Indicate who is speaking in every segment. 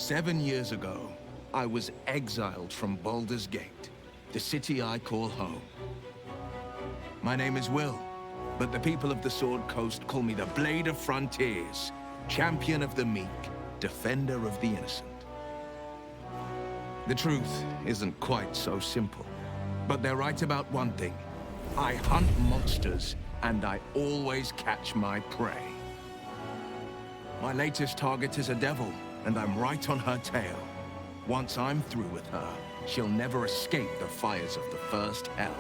Speaker 1: 7 years ago, I was exiled from Baldur's Gate, the city I call home. My name is Will, but the people of the Sword Coast call me the Blade of Frontiers, champion of the meek, defender of the innocent. The truth isn't quite so simple, but they're right about one thing. I hunt monsters, and I always catch my prey. My latest target is a devil, and I'm right on her tail. Once I'm through with her, she'll never escape the fires of the first hell.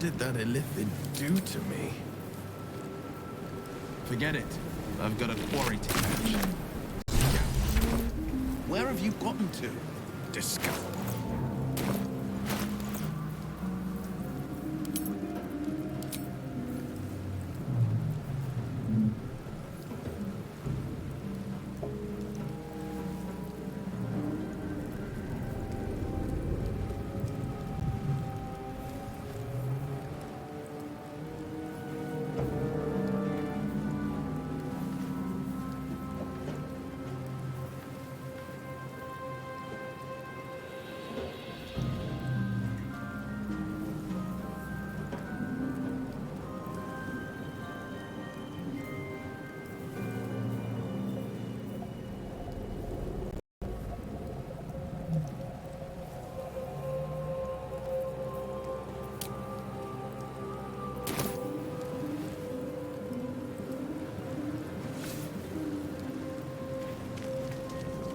Speaker 2: did that illithid do to me?
Speaker 1: Forget it. I've got a quarry to catch. Where have you gotten to? Discover.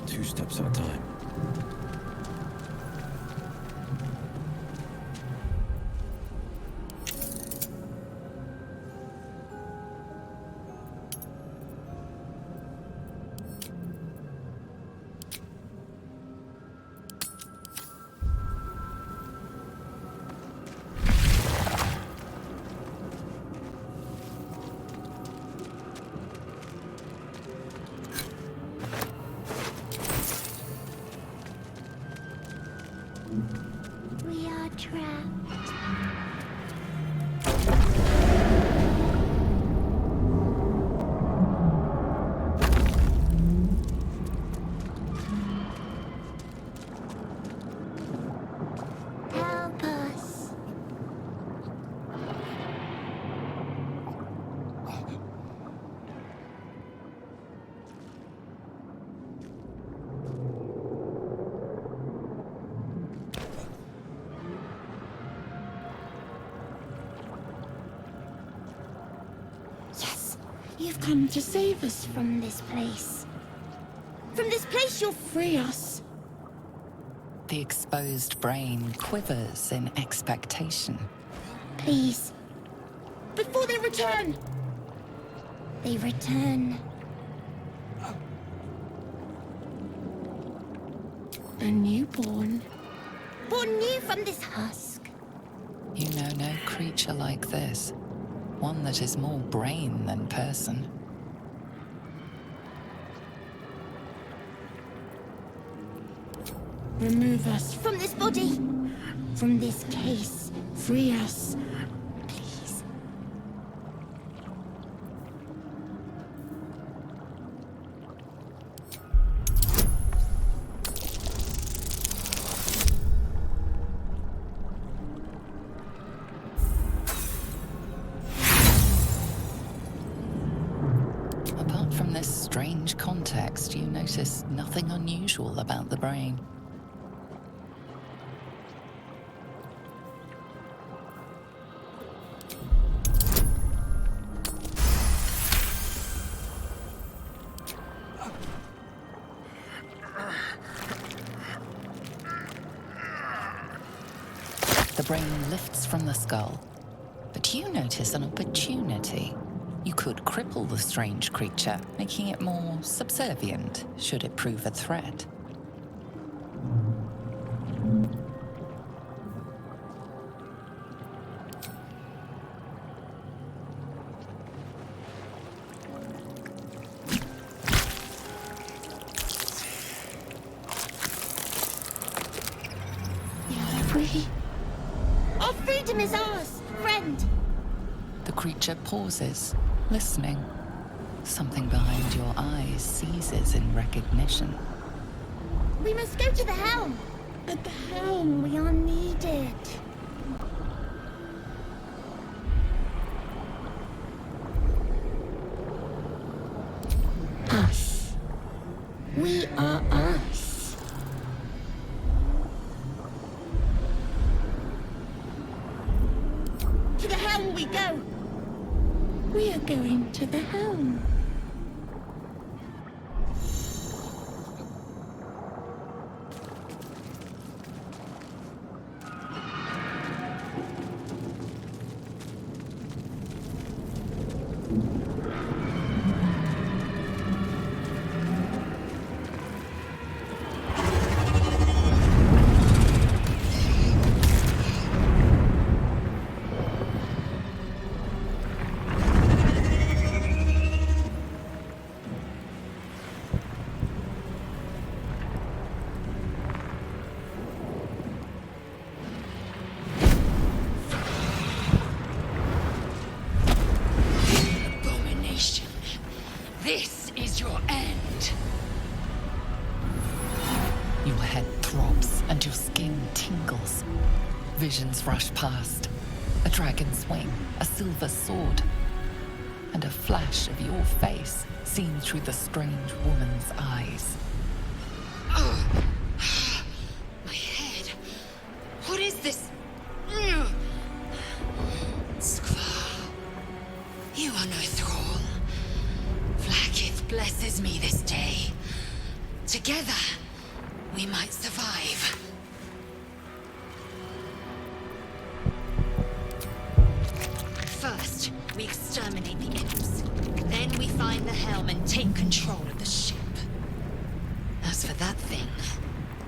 Speaker 2: Two steps at a time.
Speaker 3: We are trapped. Help us. Yes, you've come to save us from this place. From this place, you'll free us.
Speaker 4: The exposed brain quivers in expectation.
Speaker 3: Please. Before they return. They return. A newborn. Born new from this husk.
Speaker 4: You know no creature like this. One that is more brain than person.
Speaker 3: Remove us from this body. From this case. Free us. Please.
Speaker 4: Apart from this strange context, you notice nothing unusual about the brain. The brain lifts from the skull, but you notice an opportunity. You could cripple the strange creature, making it more subservient, should it prove a threat.
Speaker 3: We are free. Our freedom is ours, friend.
Speaker 4: The creature pauses, listening. Something behind your eyes seizes in recognition.
Speaker 3: We must go to the helm. At the helm, we are needed. Us. We are us. To the helm we go. We are going to the helm.
Speaker 5: your end.
Speaker 4: Your head throbs and your skin tingles. Visions rush past. A dragon's wing, a silver sword, and a flash of your face seen through the strange woman's eyes.
Speaker 5: My head. What is this? Skvar. You are no thrall. Vlaakith blesses me this day. Together, we might survive. First, we exterminate the imps. Then we find the helm and take control of the ship. As for that thing,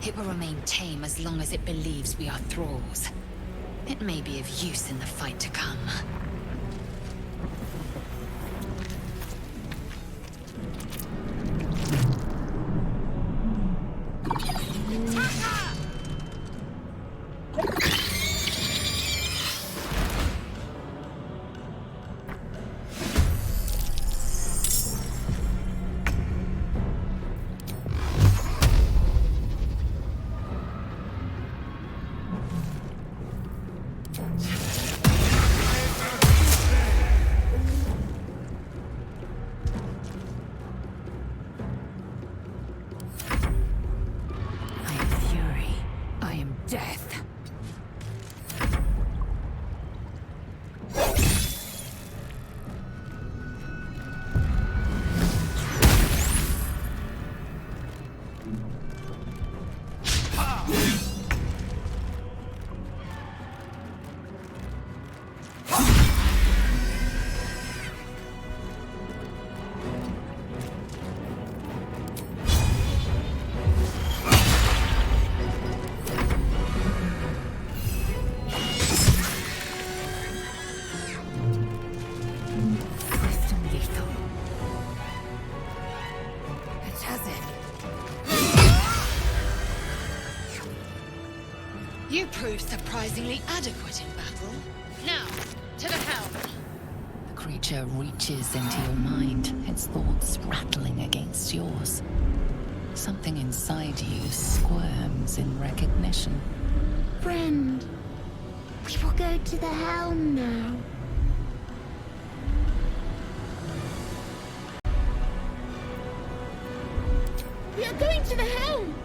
Speaker 5: it will remain tame as long as it believes we are thralls. It may be of use in the fight to come. Death. You proved surprisingly adequate in battle. Now, to the helm.
Speaker 4: The creature reaches into your mind, its thoughts rattling against yours. Something inside you squirms in recognition.
Speaker 3: Friend, we will go to the helm now. We are going to the helm!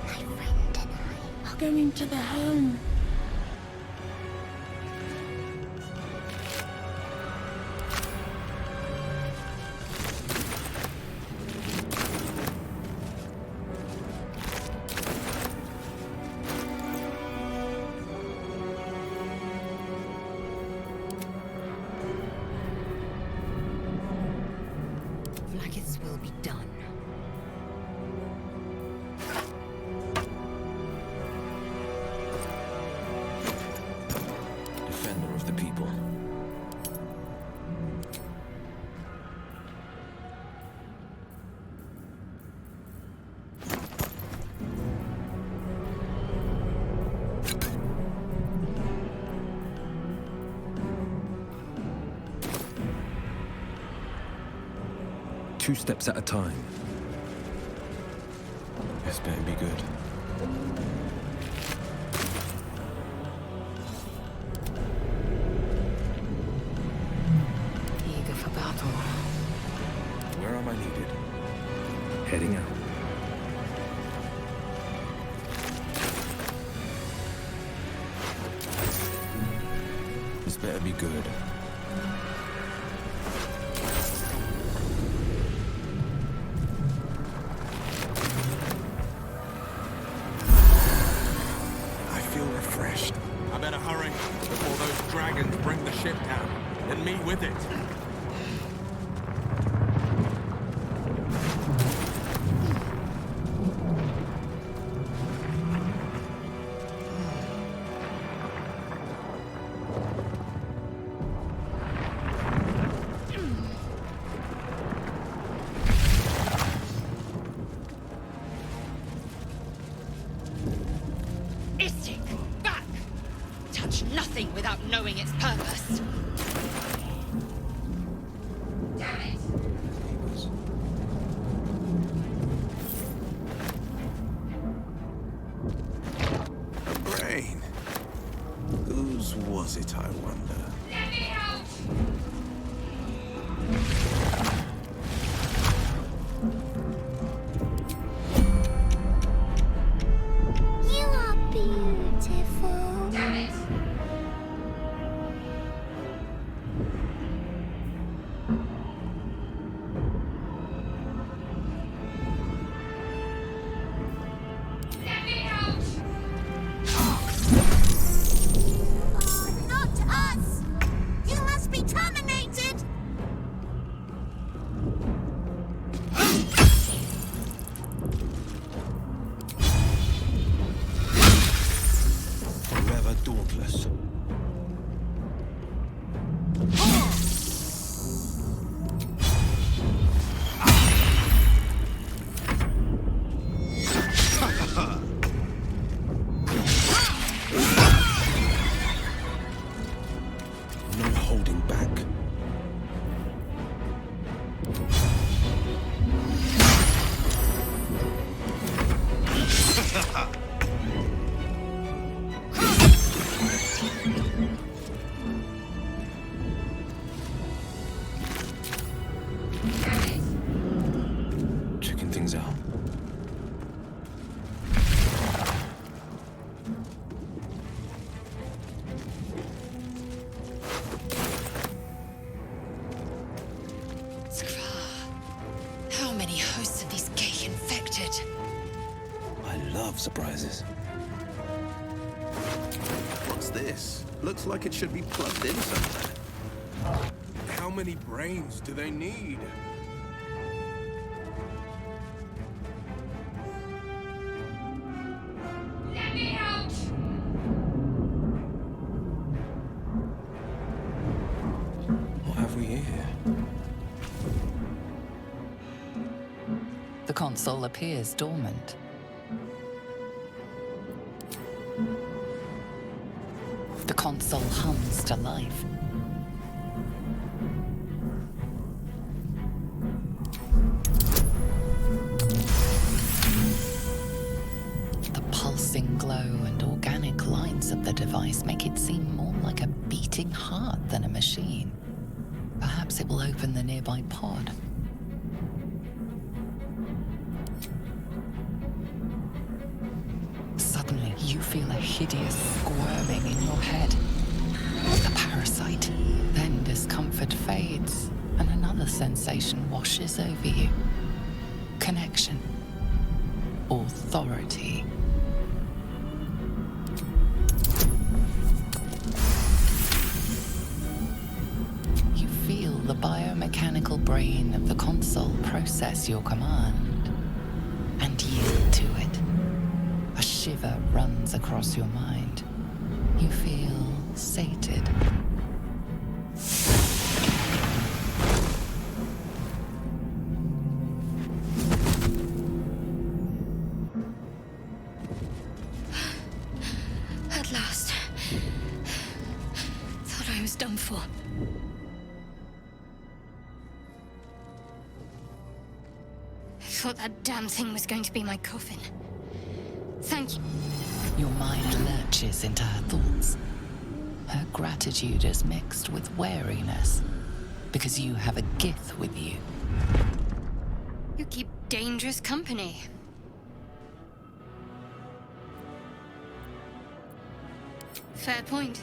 Speaker 3: My friend and I are going to the helm.
Speaker 5: Vlaakith's will be done.
Speaker 2: Defender of the people. Two steps at a time. This better be good.
Speaker 5: Eager for battle.
Speaker 2: Where am I needed? Heading out. This better be good. I feel refreshed.
Speaker 1: I better hurry before those dragons bring the ship down, and me with it.
Speaker 5: Istik, back! Touch nothing without knowing its purpose.
Speaker 2: things out.
Speaker 5: How many hosts of these gay infected?
Speaker 2: I love surprises.
Speaker 1: What's this? Looks like it should be plugged in somewhere. How many brains do they need?
Speaker 5: Let me out!
Speaker 2: What have we here?
Speaker 4: The console appears dormant. The console hums to life. The pulsing glow and organic lines of the device make it seem more like a beating heart than a machine. Perhaps it will open the nearby pod. Suddenly, you feel a hideous squirming in your head. The parasite. Then discomfort fades, and another sensation washes over you. Connection. Authority. You feel the biomechanical brain of the console process your command and yield to it. A shiver runs across your mind. You feel sated.
Speaker 5: At last. Thought I was done for. I thought that damn thing was going to be my coffin. Thank you.
Speaker 4: Your mind lurches into her thoughts. Her gratitude is mixed with wariness, because you have a Gith with you.
Speaker 5: You keep dangerous company. Fair point.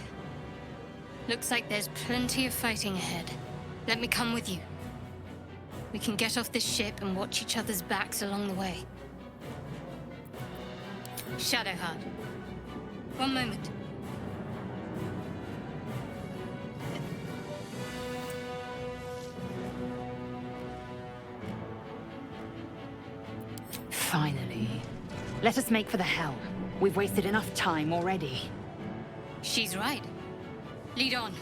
Speaker 5: Looks like there's plenty of fighting ahead. Let me come with you. We can get off this ship and watch each other's backs along the way. Shadowheart. One moment.
Speaker 6: Finally. Let us make for the helm. We've wasted enough time already.
Speaker 5: She's right. Lead on.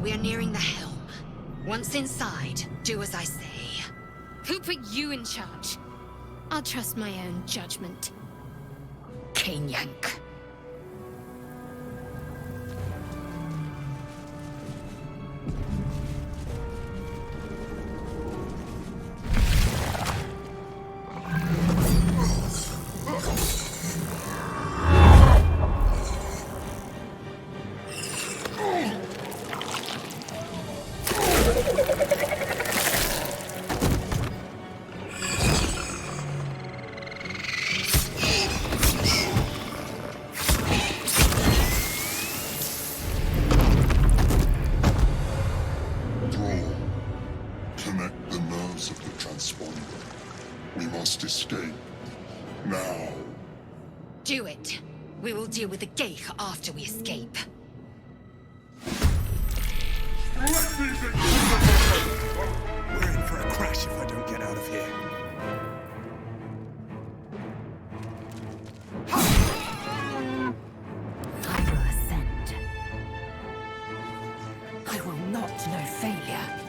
Speaker 5: We are nearing the helm. Once inside, do as I say. Who put you in charge? I'll trust my own judgment.
Speaker 6: Yank.
Speaker 7: Connect the nerves of the transponder. We must escape. Now.
Speaker 5: Do it. We will deal with the Geich after we escape.
Speaker 1: We're in for a crash if I don't get out of here.
Speaker 6: I will ascend. I will not know failure.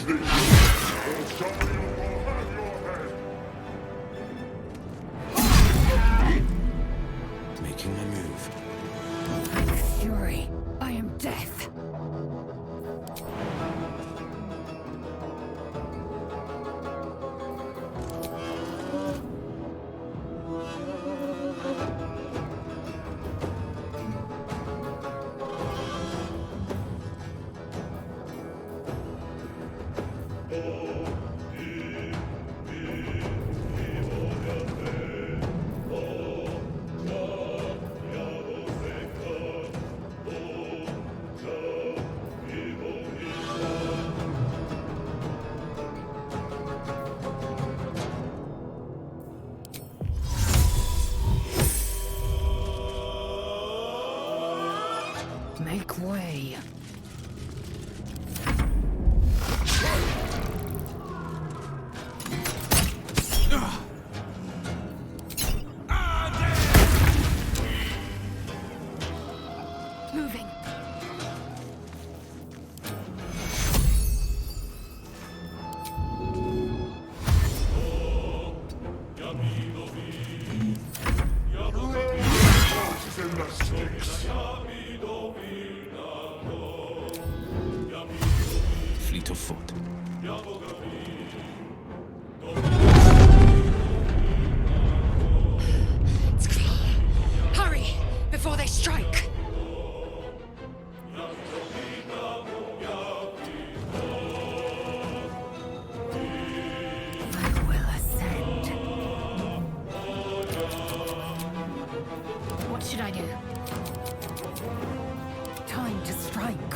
Speaker 7: this, or somebody will have your head.
Speaker 2: Making my move.
Speaker 6: Fury, I am death. Make way. Moving.
Speaker 7: Roses in the sticks.
Speaker 2: Fleet of foot.
Speaker 5: It's clear. Hurry, before they strike.
Speaker 6: I will ascend.
Speaker 5: What should I do?
Speaker 6: Time to strike.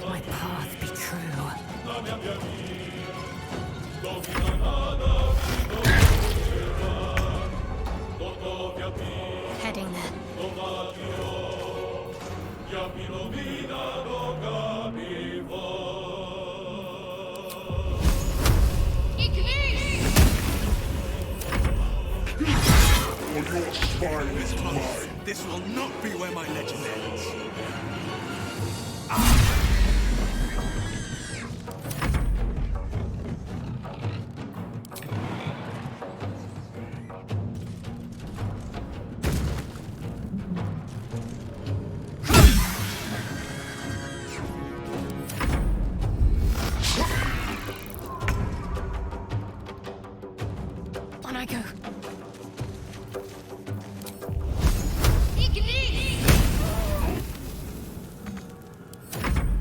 Speaker 6: My path be true.
Speaker 5: Heading there.
Speaker 7: Or your spine is mine.
Speaker 1: This will not be where my legend ends.
Speaker 6: On I go.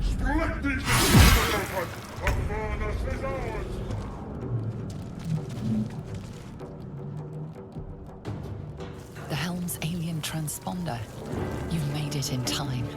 Speaker 7: Strike these open. The furnace is ours.
Speaker 4: The helm's alien transponder. You've made it in time.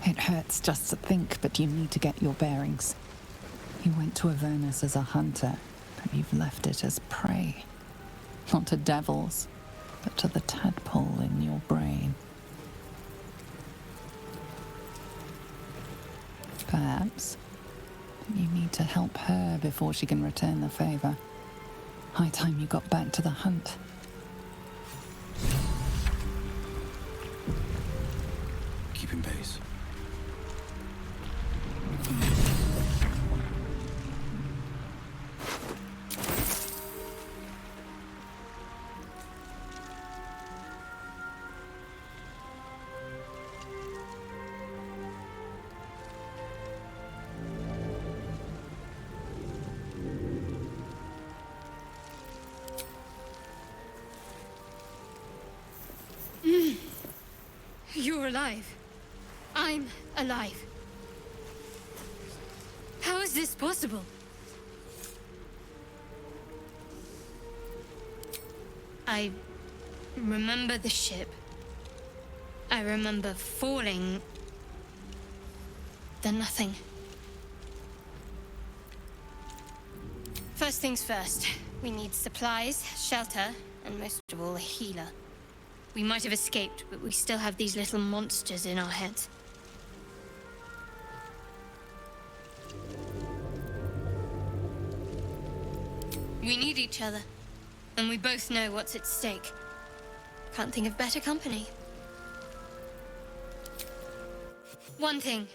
Speaker 4: It hurts just to think, but you need to get your bearings. You went to Avernus as a hunter, but you've left it as prey. Not to devils, but to the tadpole in your brain. Perhaps you need to help her before she can return the favor. High time you got back to the hunt.
Speaker 2: Keeping pace.
Speaker 8: You're alive. I'm alive. How is this possible? I remember the ship. I remember falling. Then nothing. First things first. We need supplies, shelter, and most of all, a healer. We might have escaped, but we still have these little monsters in our heads. We need each other, and we both know what's at stake. Can't think of better company. One thing,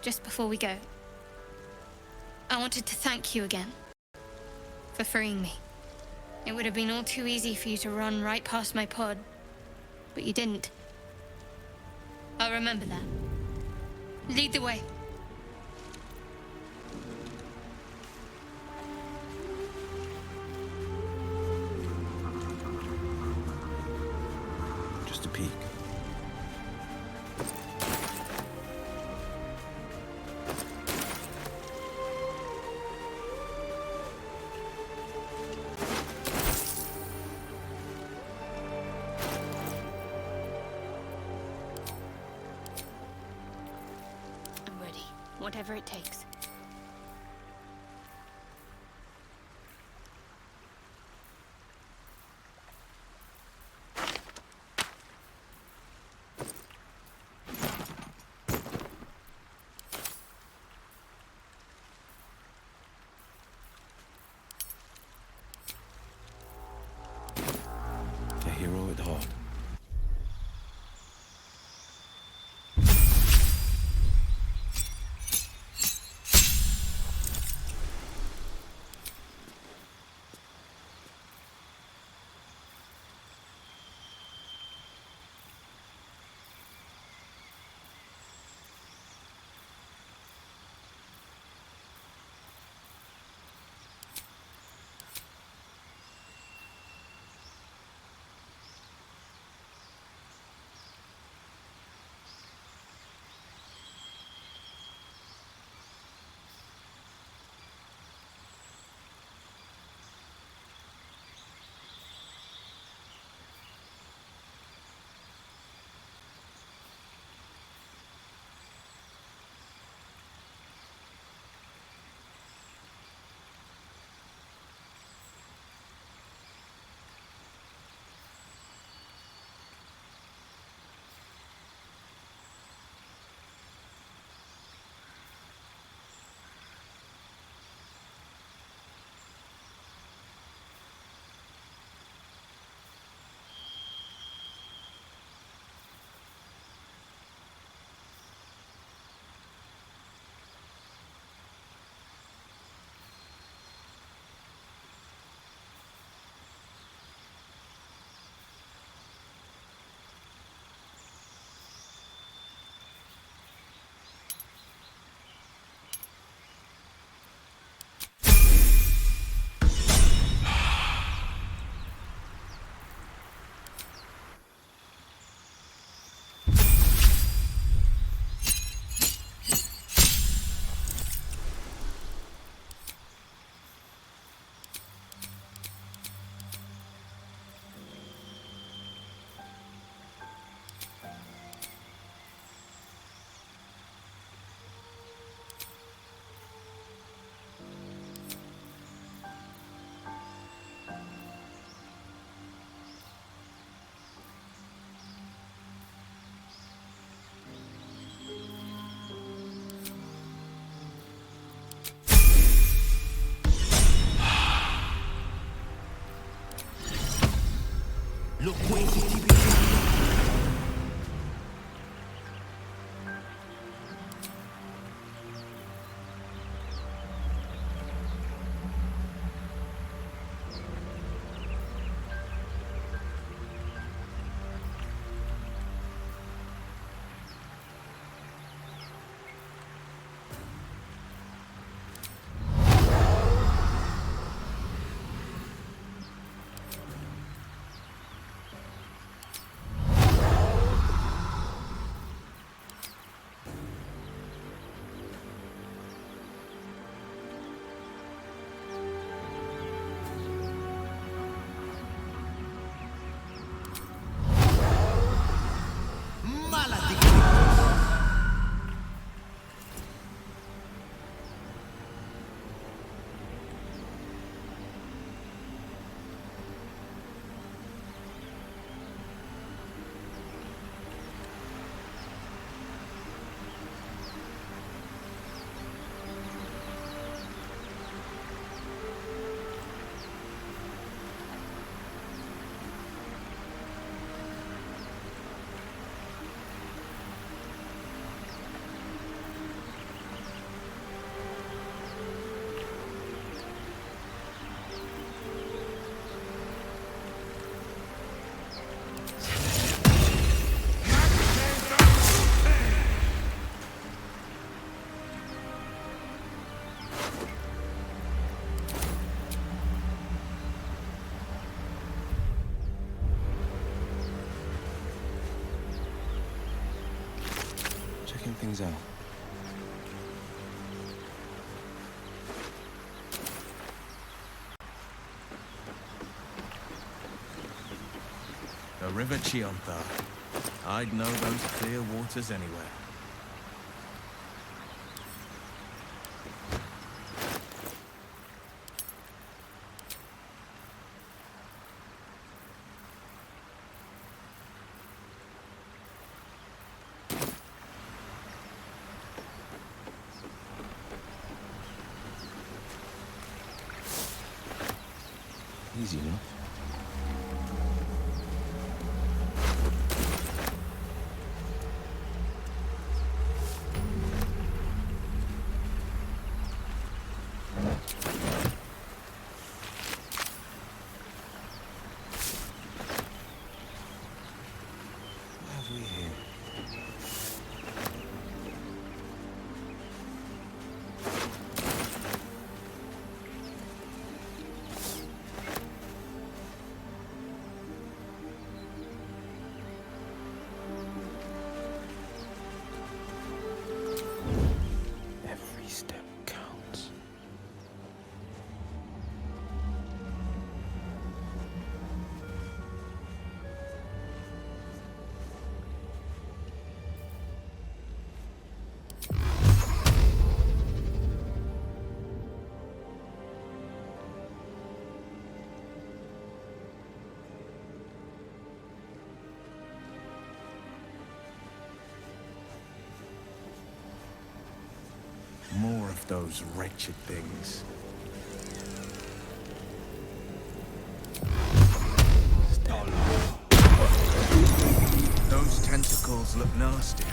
Speaker 8: just before we go. I wanted to thank you again for freeing me. It would have been all too easy for you to run right past my pod, but you didn't. I'll remember that. Lead the way.
Speaker 2: Just a peek.
Speaker 8: I'm ready, whatever it takes.
Speaker 2: A hero at heart. checking things out.
Speaker 9: The River Chiontha. I'd know those clear waters anywhere.
Speaker 2: Easy enough. What have we here? Every step counts.
Speaker 1: More of those wretched things. Those tentacles look nasty.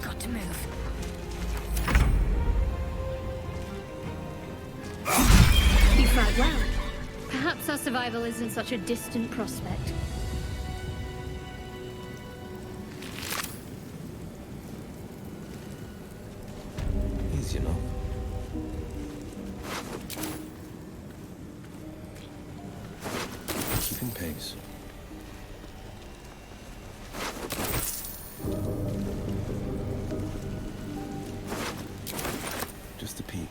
Speaker 8: Got to move. You fight well. Perhaps our survival isn't such a distant prospect.
Speaker 2: Easy enough. Keeping pace. Just a peek.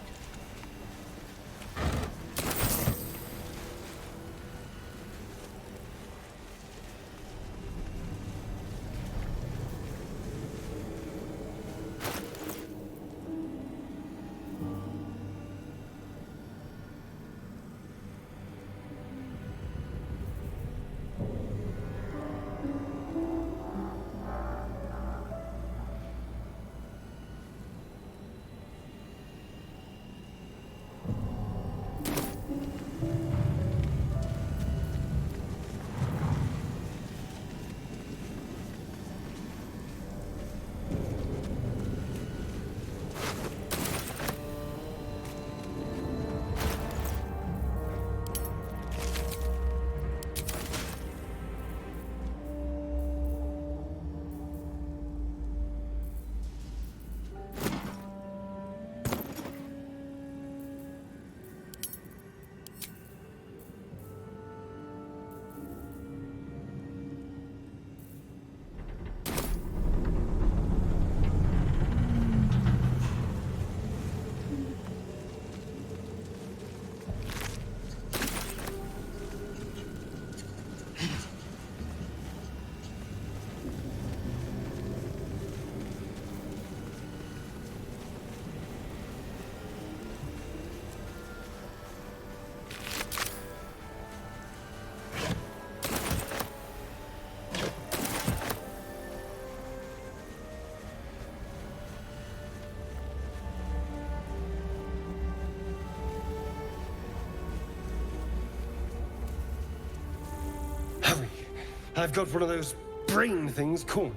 Speaker 10: I've got one of those brain things cornered.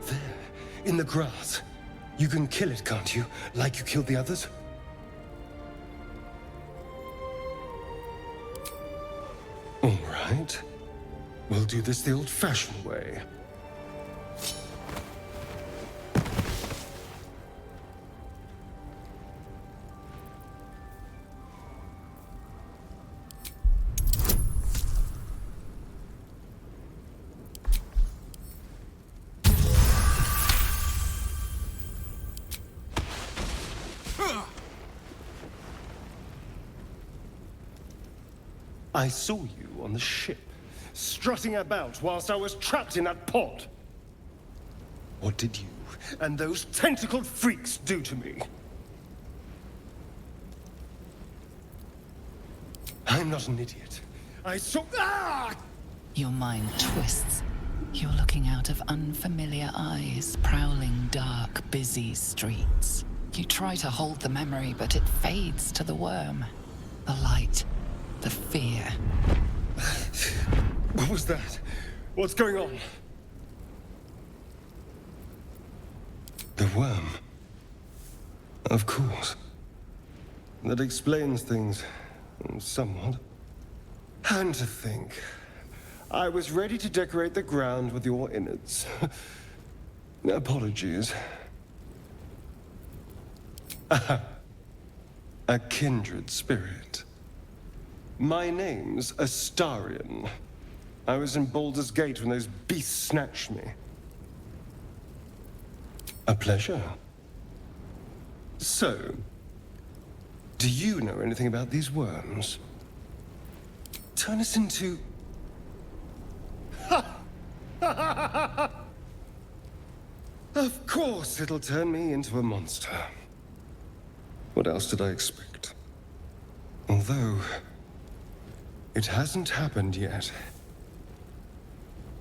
Speaker 10: There, in the grass. You can kill it, can't you? Like you killed the others? All right. We'll do this the old-fashioned way. I saw you on the ship, strutting about whilst I was trapped in that pod. What did you and those tentacled freaks do to me? I'm not an idiot. I saw... Ah!
Speaker 4: Your mind twists. You're looking out of unfamiliar eyes, prowling dark, busy streets. You try to hold the memory, but it fades to the worm. The light. The fear.
Speaker 10: What was that? What's going on? The worm. Of course. That explains things. Somewhat. And to think, I was ready to decorate the ground with your innards. Apologies. A kindred spirit. My name's Astarion. I was in Baldur's Gate when those beasts snatched me. A pleasure. So, do you know anything about these worms? Turn us into... Of course it'll turn me into a monster. What else did I expect? Although... it hasn't happened yet.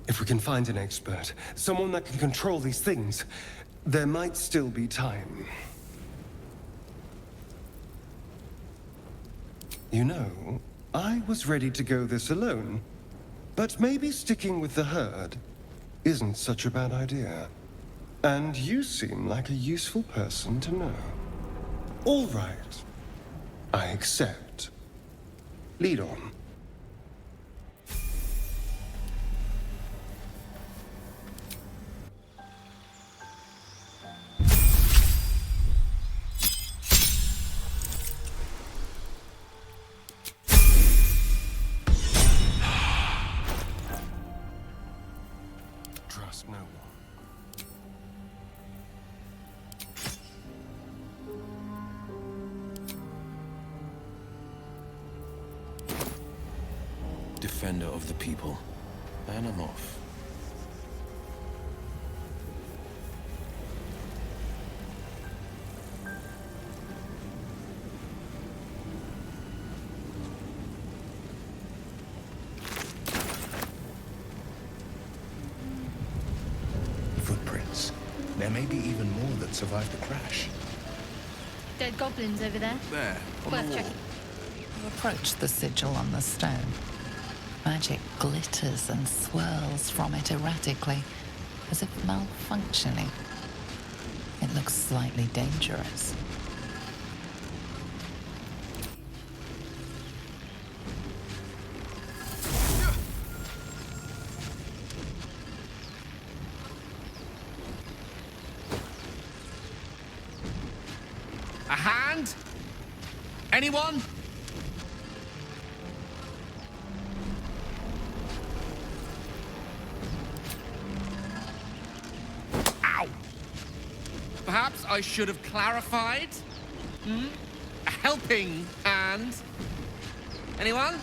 Speaker 10: If we can find an expert, someone that can control these things, there might still be time. You know, I was ready to go this alone, but maybe sticking with the herd isn't such a bad idea. And you seem like a useful person to know. All right. I accept. Lead on. Trust no one.
Speaker 2: Defender of the people. And I'm off.
Speaker 1: Footprints. There may be even more that survived the crash.
Speaker 8: Dead goblins over there.
Speaker 1: There, on
Speaker 8: Worth
Speaker 1: the wall.
Speaker 8: checking.
Speaker 4: You approach the sigil on the stone. Magic glitters and swirls from it erratically, as if malfunctioning. It looks slightly dangerous.
Speaker 1: A hand? Anyone? Ow! Perhaps I should have clarified? A helping hand? Anyone?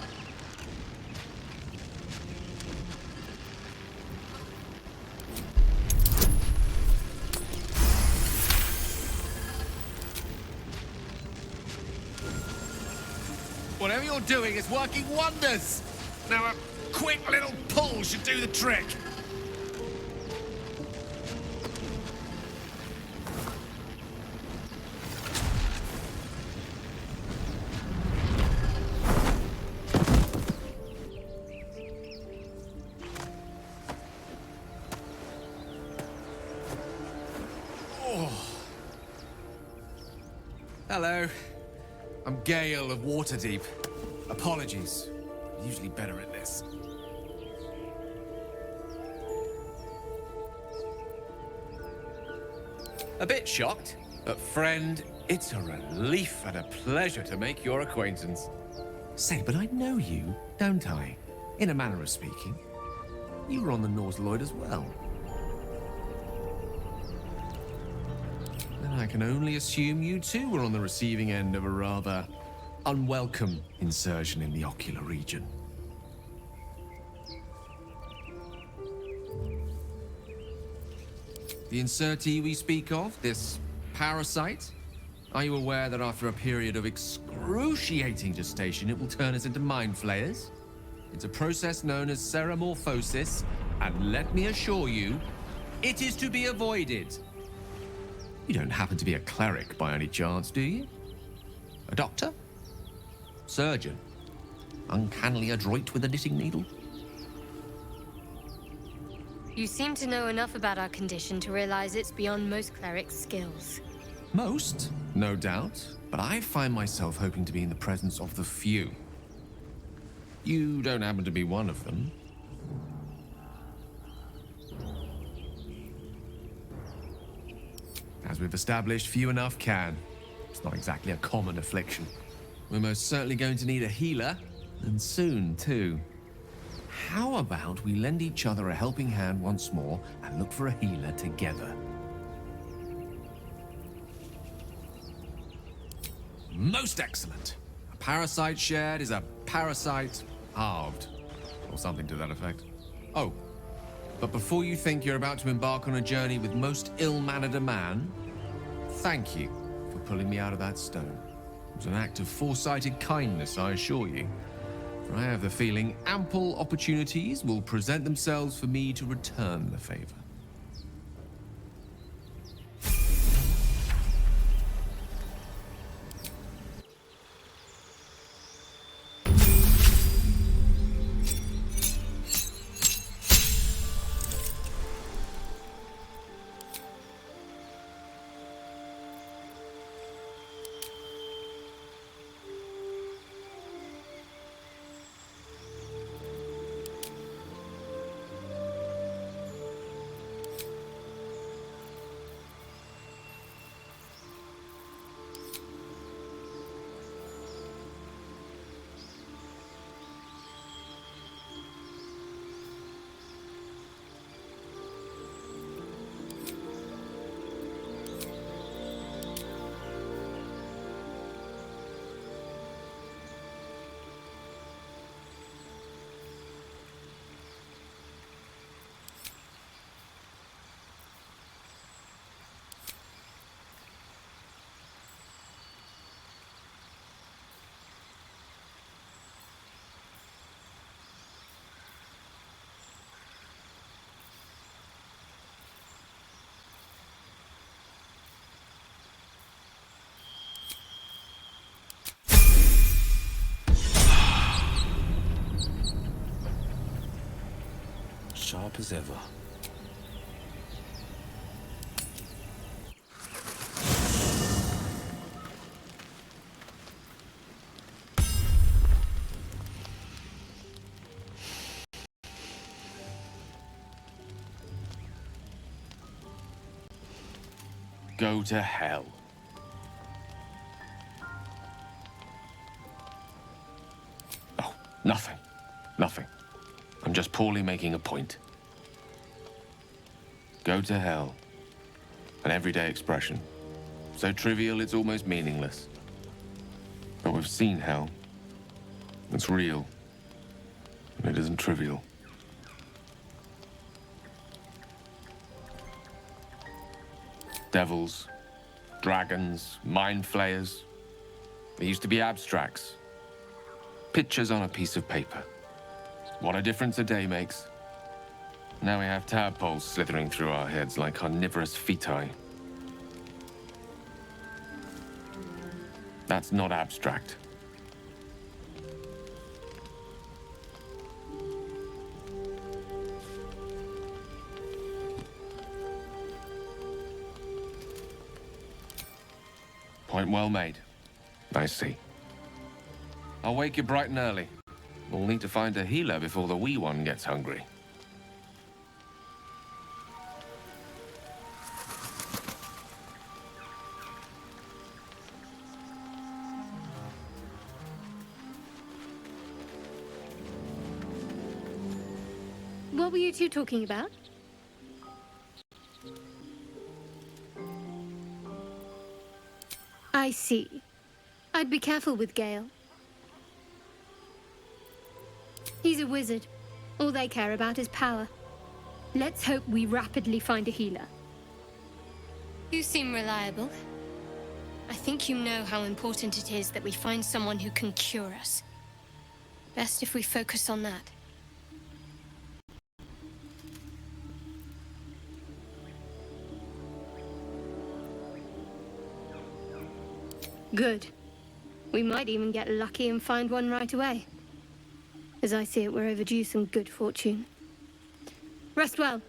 Speaker 1: Whatever you're doing is working wonders. Now a quick little pull should do the trick.
Speaker 2: Hello. I'm Gale of Waterdeep. Apologies. Usually better at this. A bit shocked, but friend, it's a relief and a pleasure to make your acquaintance. Say, but I know you, don't I? In a manner of speaking. You were on the Nautiloid as well. Then I can only assume you too were on the receiving end of a rather unwelcome insertion in the ocular region. The insertee we speak of, this parasite, are you aware that after a period of excruciating gestation, it will turn us into mind flayers? It's a process known as ceremorphosis, and let me assure you, it is to be avoided. You don't happen to be a cleric by any chance, do you? A doctor? Surgeon? Uncannily adroit with a knitting needle?
Speaker 8: You seem to know enough about our condition to realize it's beyond most clerics' skills.
Speaker 2: Most, no doubt, but I find myself hoping to be in the presence of the few. You don't happen to be one of them. As we've established, few enough can. It's not exactly a common affliction. We're most certainly going to need a healer, and soon, too. How about we lend each other a helping hand once more and look for a healer together? Most excellent. A parasite shared is a parasite halved, or something to that effect. Oh, but before you think you're about to embark on a journey with most ill-mannered a man, thank you for pulling me out of that stone. It was an act of foresighted kindness, I assure you. For I have the feeling ample opportunities will present themselves for me to return the favor.
Speaker 9: Sharp as ever.
Speaker 2: Go to hell. Oh, nothing. Nothing. I'm just poorly making a point. Go to hell. An everyday expression. So trivial it's almost meaningless. But we've seen hell. It's real. And it isn't trivial. Devils, dragons, mind flayers. They used to be abstracts. Pictures on a piece of paper. What a difference a day makes. Now we have tadpoles slithering through our heads like carnivorous feti. That's not abstract. Point well made. I see. I'll wake you bright and early. We'll need to find a healer before the wee one gets hungry.
Speaker 8: What were you two talking about? I see. I'd be careful with Gale. He's a wizard. All they care about is power. Let's hope we rapidly find a healer. You seem reliable. I think you know how important it is that we find someone who can cure us. Best if we focus on that. Good. We might even get lucky and find one right away. As I see it, we're overdue some good fortune. Rest well.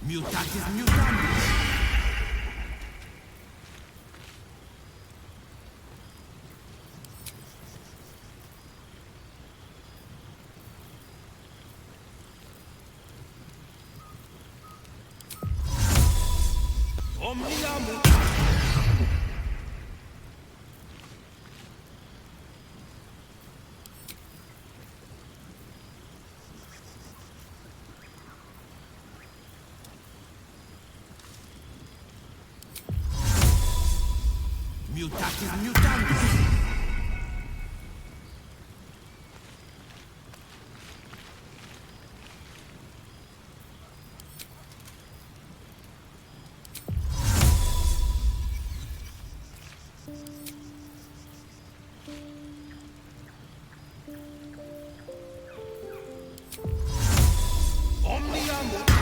Speaker 9: Mutatis mutandis. Omniamu. Mutatis mutandis. Omniamu.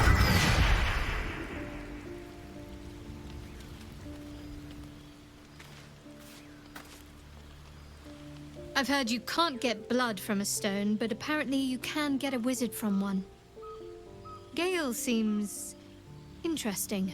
Speaker 8: I've heard you can't get blood from a stone, but apparently you can get a wizard from one. Gale seems interesting.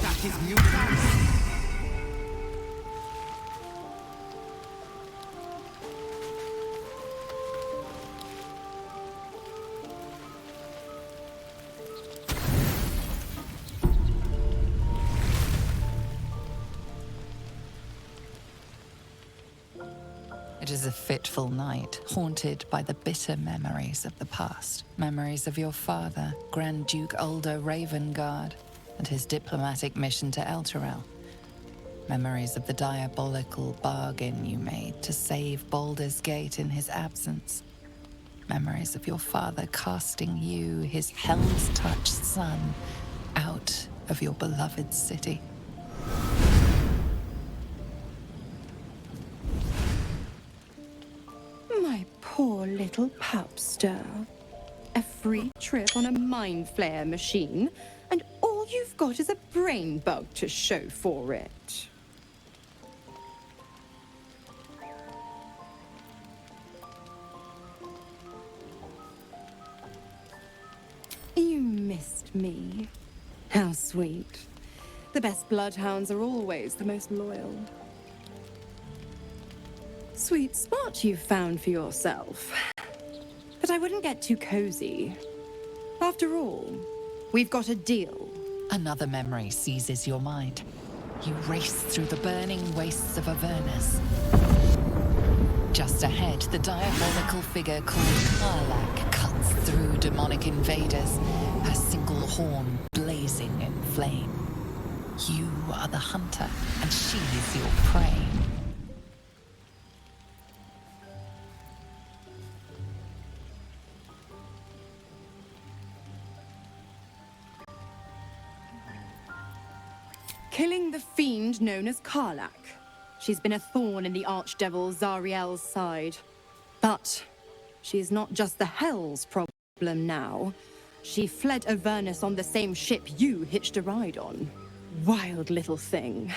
Speaker 2: That is mutant.
Speaker 4: It is a fitful night, haunted by the bitter memories of the past. Memories of your father, Grand Duke Ulder Ravengard, and his diplomatic mission to Elturel. Memories of the diabolical bargain you made to save Baldur's Gate in his absence. Memories of your father casting you, his Helm's-Touch son, out of your beloved city.
Speaker 11: My poor little pupster. A free trip on a mind flare machine, and all you've got is a brain bug to show for it. You missed me. How sweet. The best bloodhounds are always the most loyal. Sweet spot you've found for yourself. But I wouldn't get too cozy. After all, we've got a deal.
Speaker 4: Another memory seizes your mind. You race through the burning wastes of Avernus. Just ahead, the diabolical figure called Karlak cuts through demonic invaders, her single horn blazing in flame. You are the hunter, and she is your prey.
Speaker 11: Killing the fiend known as Karlak. She's been a thorn in the Archdevil Zariel's side. But she's not just the Hell's problem now. She fled Avernus on the same ship you hitched a ride on. Wild little thing.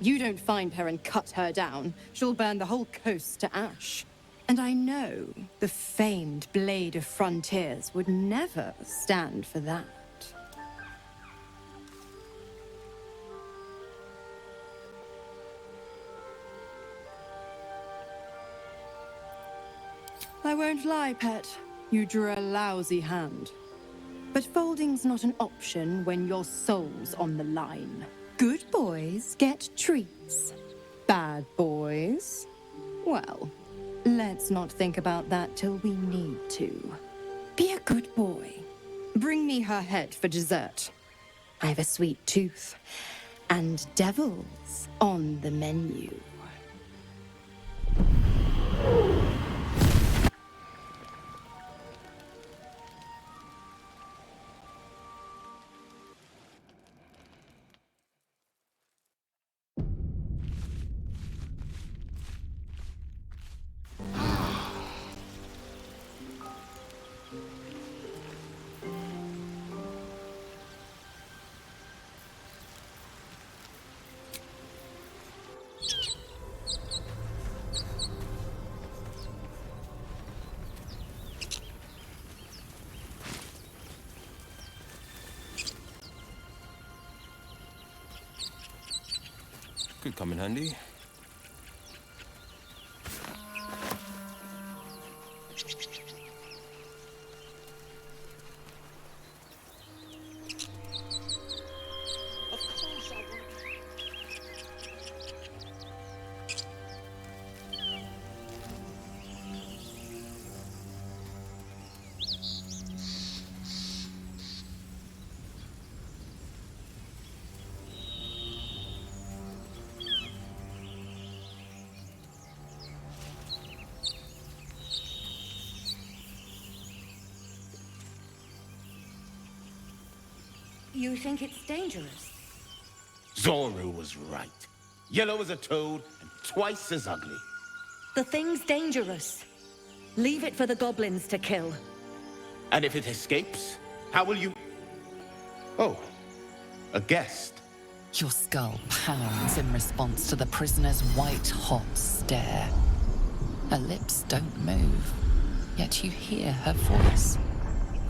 Speaker 11: You don't find her and cut her down, she'll burn the whole coast to ash. And I know the famed Blade of Frontiers would never stand for that. I won't lie, pet. You drew a lousy hand. But folding's not an option when your soul's on the line. Good boys get treats. Bad boys? Well, let's not think about that till we need to. Be a good boy. Bring me her head for dessert. I have a sweet tooth. And devils on the menu.
Speaker 9: Could come in handy.
Speaker 12: You think it's dangerous?
Speaker 13: Zoru was right. Yellow as a toad and twice as ugly.
Speaker 12: The thing's dangerous. Leave it for the goblins to kill.
Speaker 13: And if it escapes, how will you... Oh, a guest.
Speaker 4: Your skull pounds in response to the prisoner's white-hot stare. Her lips don't move, yet you hear her voice.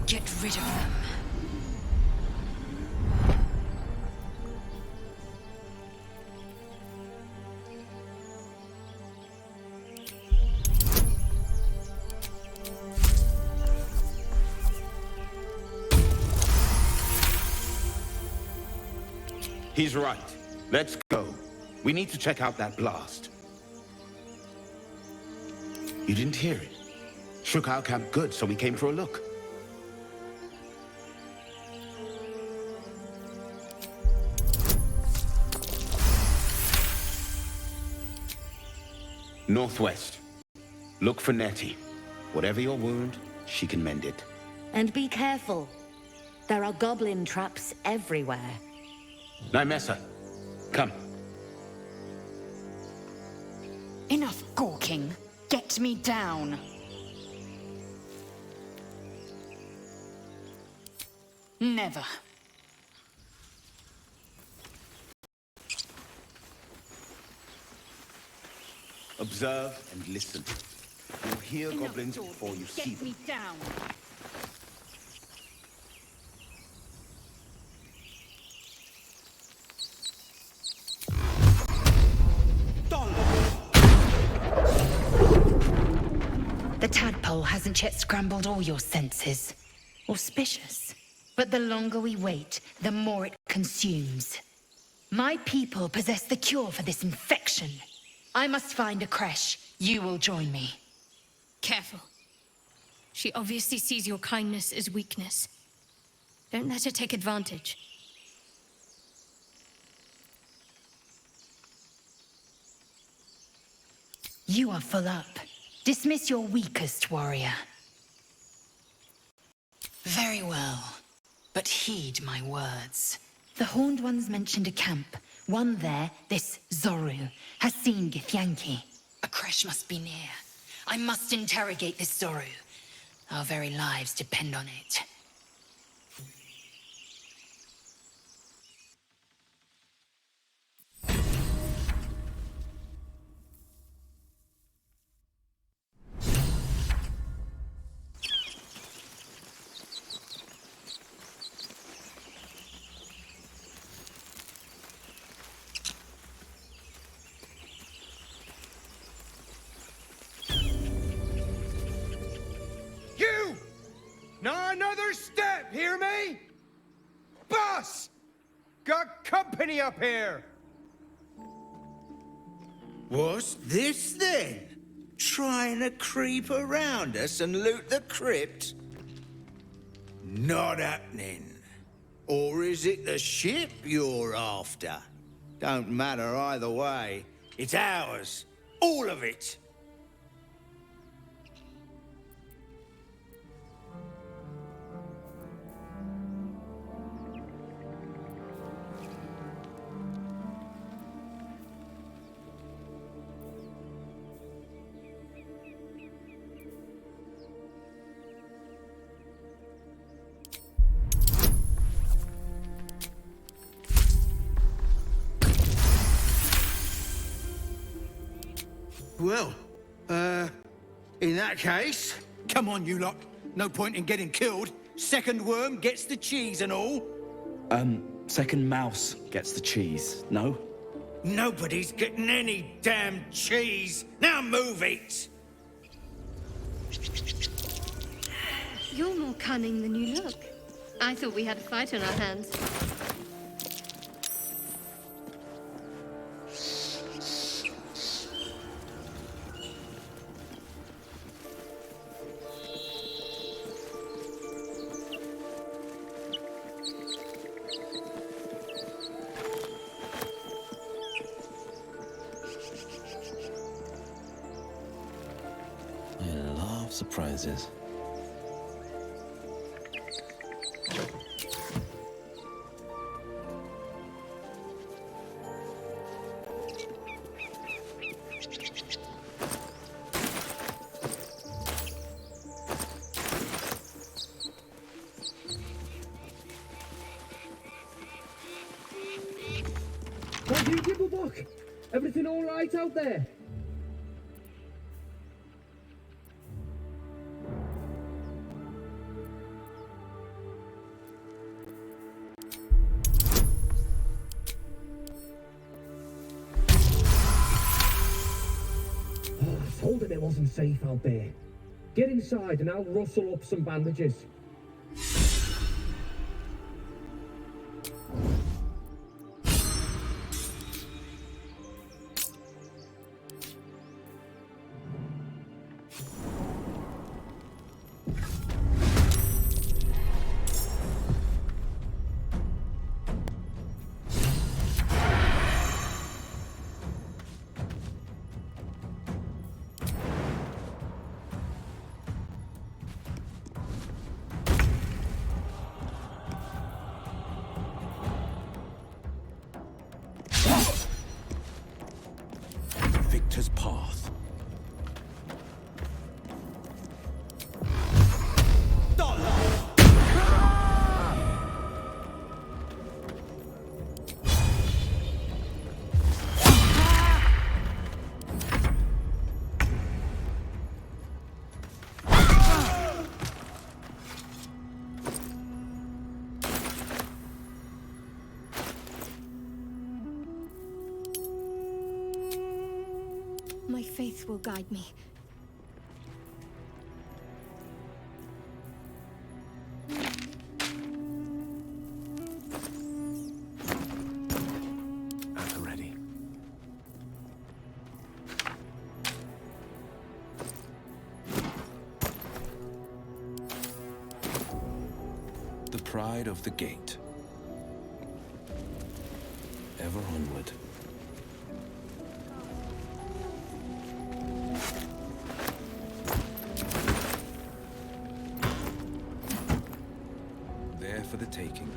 Speaker 5: Get rid of them.
Speaker 13: He's right. Let's go. We need to check out that blast. You didn't hear it? Shook our camp good, so we came for a look. Northwest. Look for Nettie. Whatever your wound, she can mend it.
Speaker 12: And be careful. There are goblin traps everywhere.
Speaker 13: Nymessa, come.
Speaker 6: Enough gawking. Get me down. Never.
Speaker 13: Observe and listen. You'll hear
Speaker 6: Enough
Speaker 13: goblins
Speaker 6: talking.
Speaker 13: before you see
Speaker 6: Get
Speaker 13: them.
Speaker 6: me down.
Speaker 5: The tadpole hasn't yet scrambled all your senses. Auspicious. But the longer we wait, the more it consumes. My people possess the cure for this infection. I must find a creche. You will join me.
Speaker 8: Careful. She obviously sees your kindness as weakness. Don't let her take advantage.
Speaker 5: You are full up. Dismiss your weakest warrior. Very well. But heed my words. The Horned Ones mentioned a camp. One there, this Zoru, has seen Githyanki. A creche must be near. I must interrogate this Zoru. Our very lives depend on it.
Speaker 14: You! Not another step, hear me? Boss! Got company up here!
Speaker 9: What's this then? Trying to creep around us and loot the crypt? Not happening. Or is it the ship you're after? Don't matter either way. It's ours. All of it.
Speaker 14: Well, in that case, come on, you lot. No point in getting killed. Second worm gets the cheese and all.
Speaker 15: Second mouse gets the cheese, no?
Speaker 9: Nobody's getting any damn cheese. Now move it!
Speaker 8: You're more cunning than you look. I thought we had a fight on our hands.
Speaker 15: I love surprises.
Speaker 16: Thank you, Gibblebuck. Everything all right out there? Oh, I told him it wasn't safe out there. Get inside and I'll rustle up some bandages.
Speaker 8: faith will guide me.
Speaker 1: At the ready.
Speaker 17: The pride of the gate. Ever onward. There for the taking.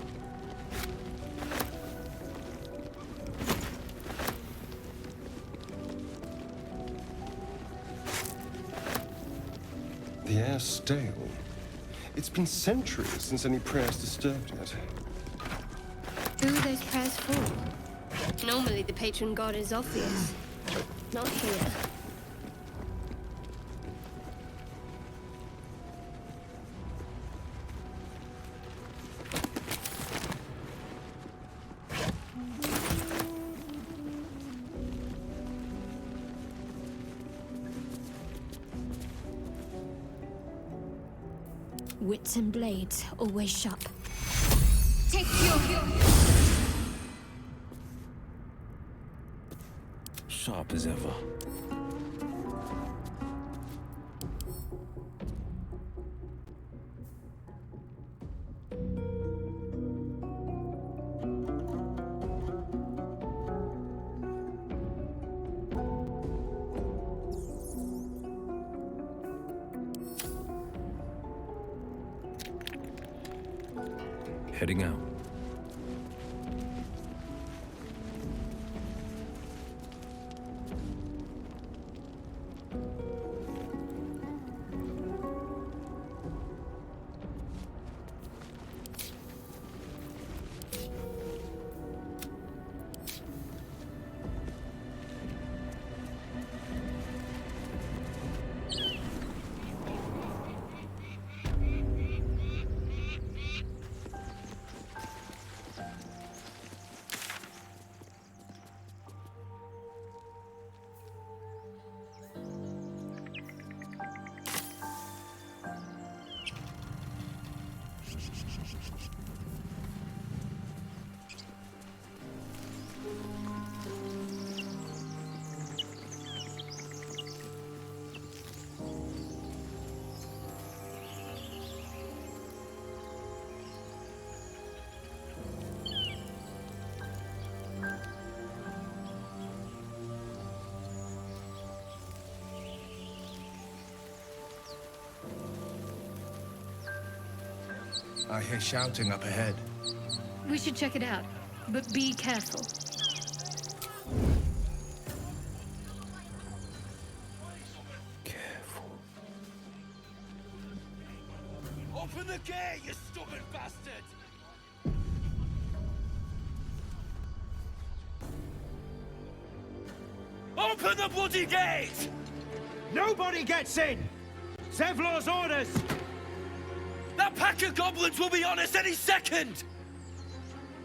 Speaker 10: The air's stale. It's been centuries since any prayers disturbed it.
Speaker 8: Who are those prayers for? Normally the patron god is obvious. Not here. Wits and blades, always sharp. Take your...
Speaker 17: Sharp as ever. Heading out.
Speaker 1: I hear shouting up ahead.
Speaker 8: We should check it out, but be careful.
Speaker 9: Open the gate, you stubborn bastard! Open the bloody gate!
Speaker 14: Nobody gets in! Zevlor's orders!
Speaker 9: That pack of goblins will be on us any second!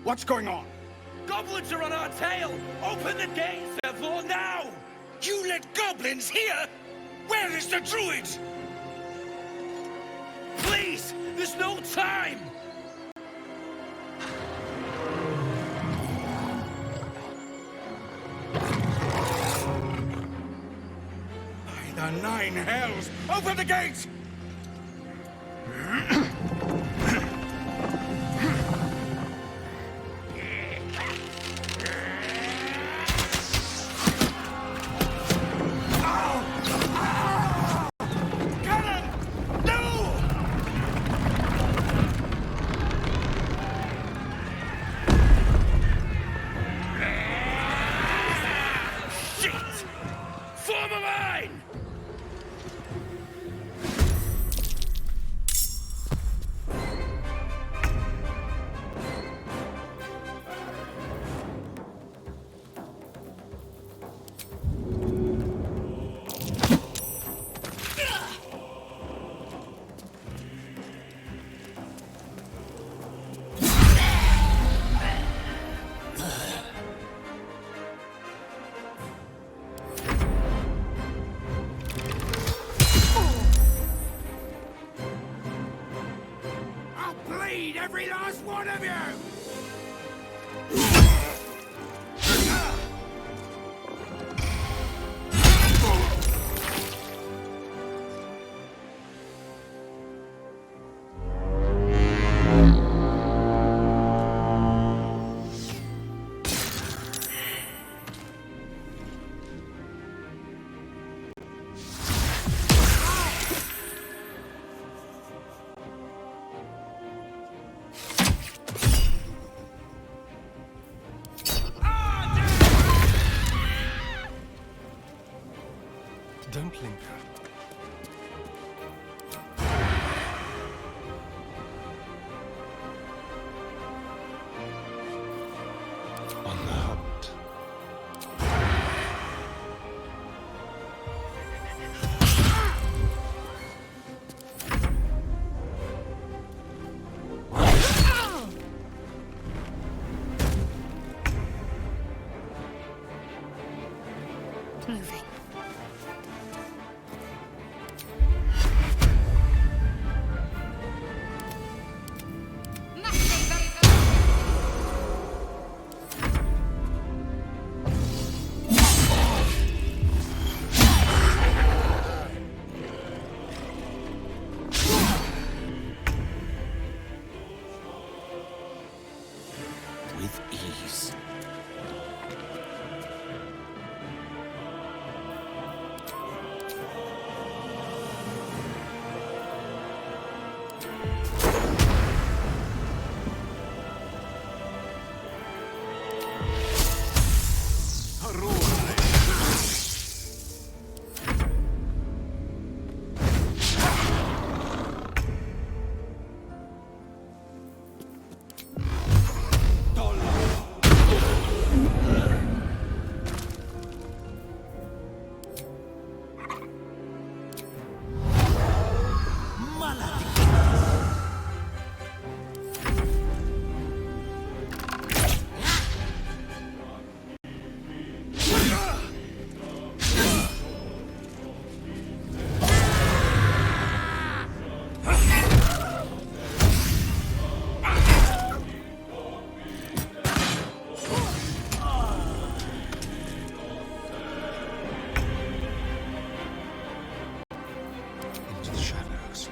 Speaker 14: What's going on?
Speaker 9: Goblins are on our tail! Open the gate, Zevlor, now! You let goblins here? Where is the druid? Please! There's no time! By the nine hells! Open the gate!
Speaker 10: Don't linger. On the hunt.
Speaker 8: Moving.
Speaker 17: With ease.
Speaker 10: Into the shadows.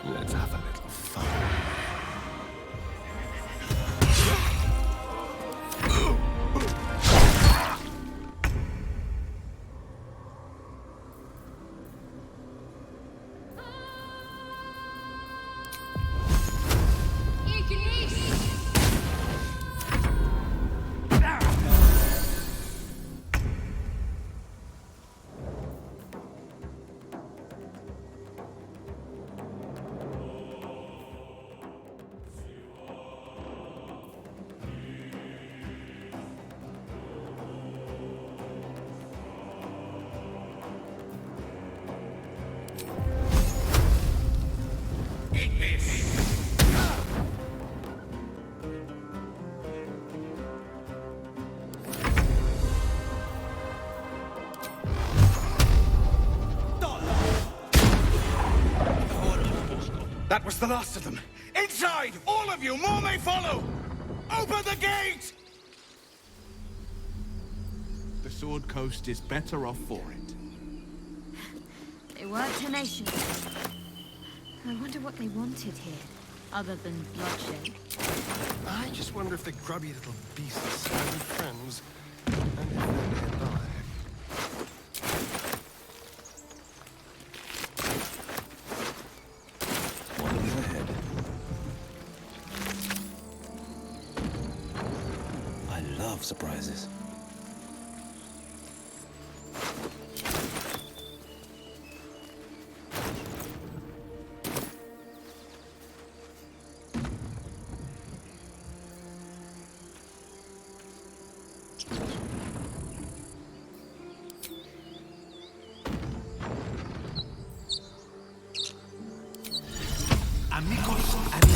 Speaker 10: Let's have a little fun.
Speaker 14: That was the last of them. Inside! All of you! More may follow! Open the gate!
Speaker 1: The Sword Coast is better off for it.
Speaker 18: They weren't tenacious. I wonder what they wanted here, other than bloodshed.
Speaker 10: I just wonder if the grubby little beasts have any friends, and if they're nearby.
Speaker 17: One's ahead. I love surprises.
Speaker 1: amigos, amigos.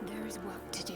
Speaker 8: There is work to do.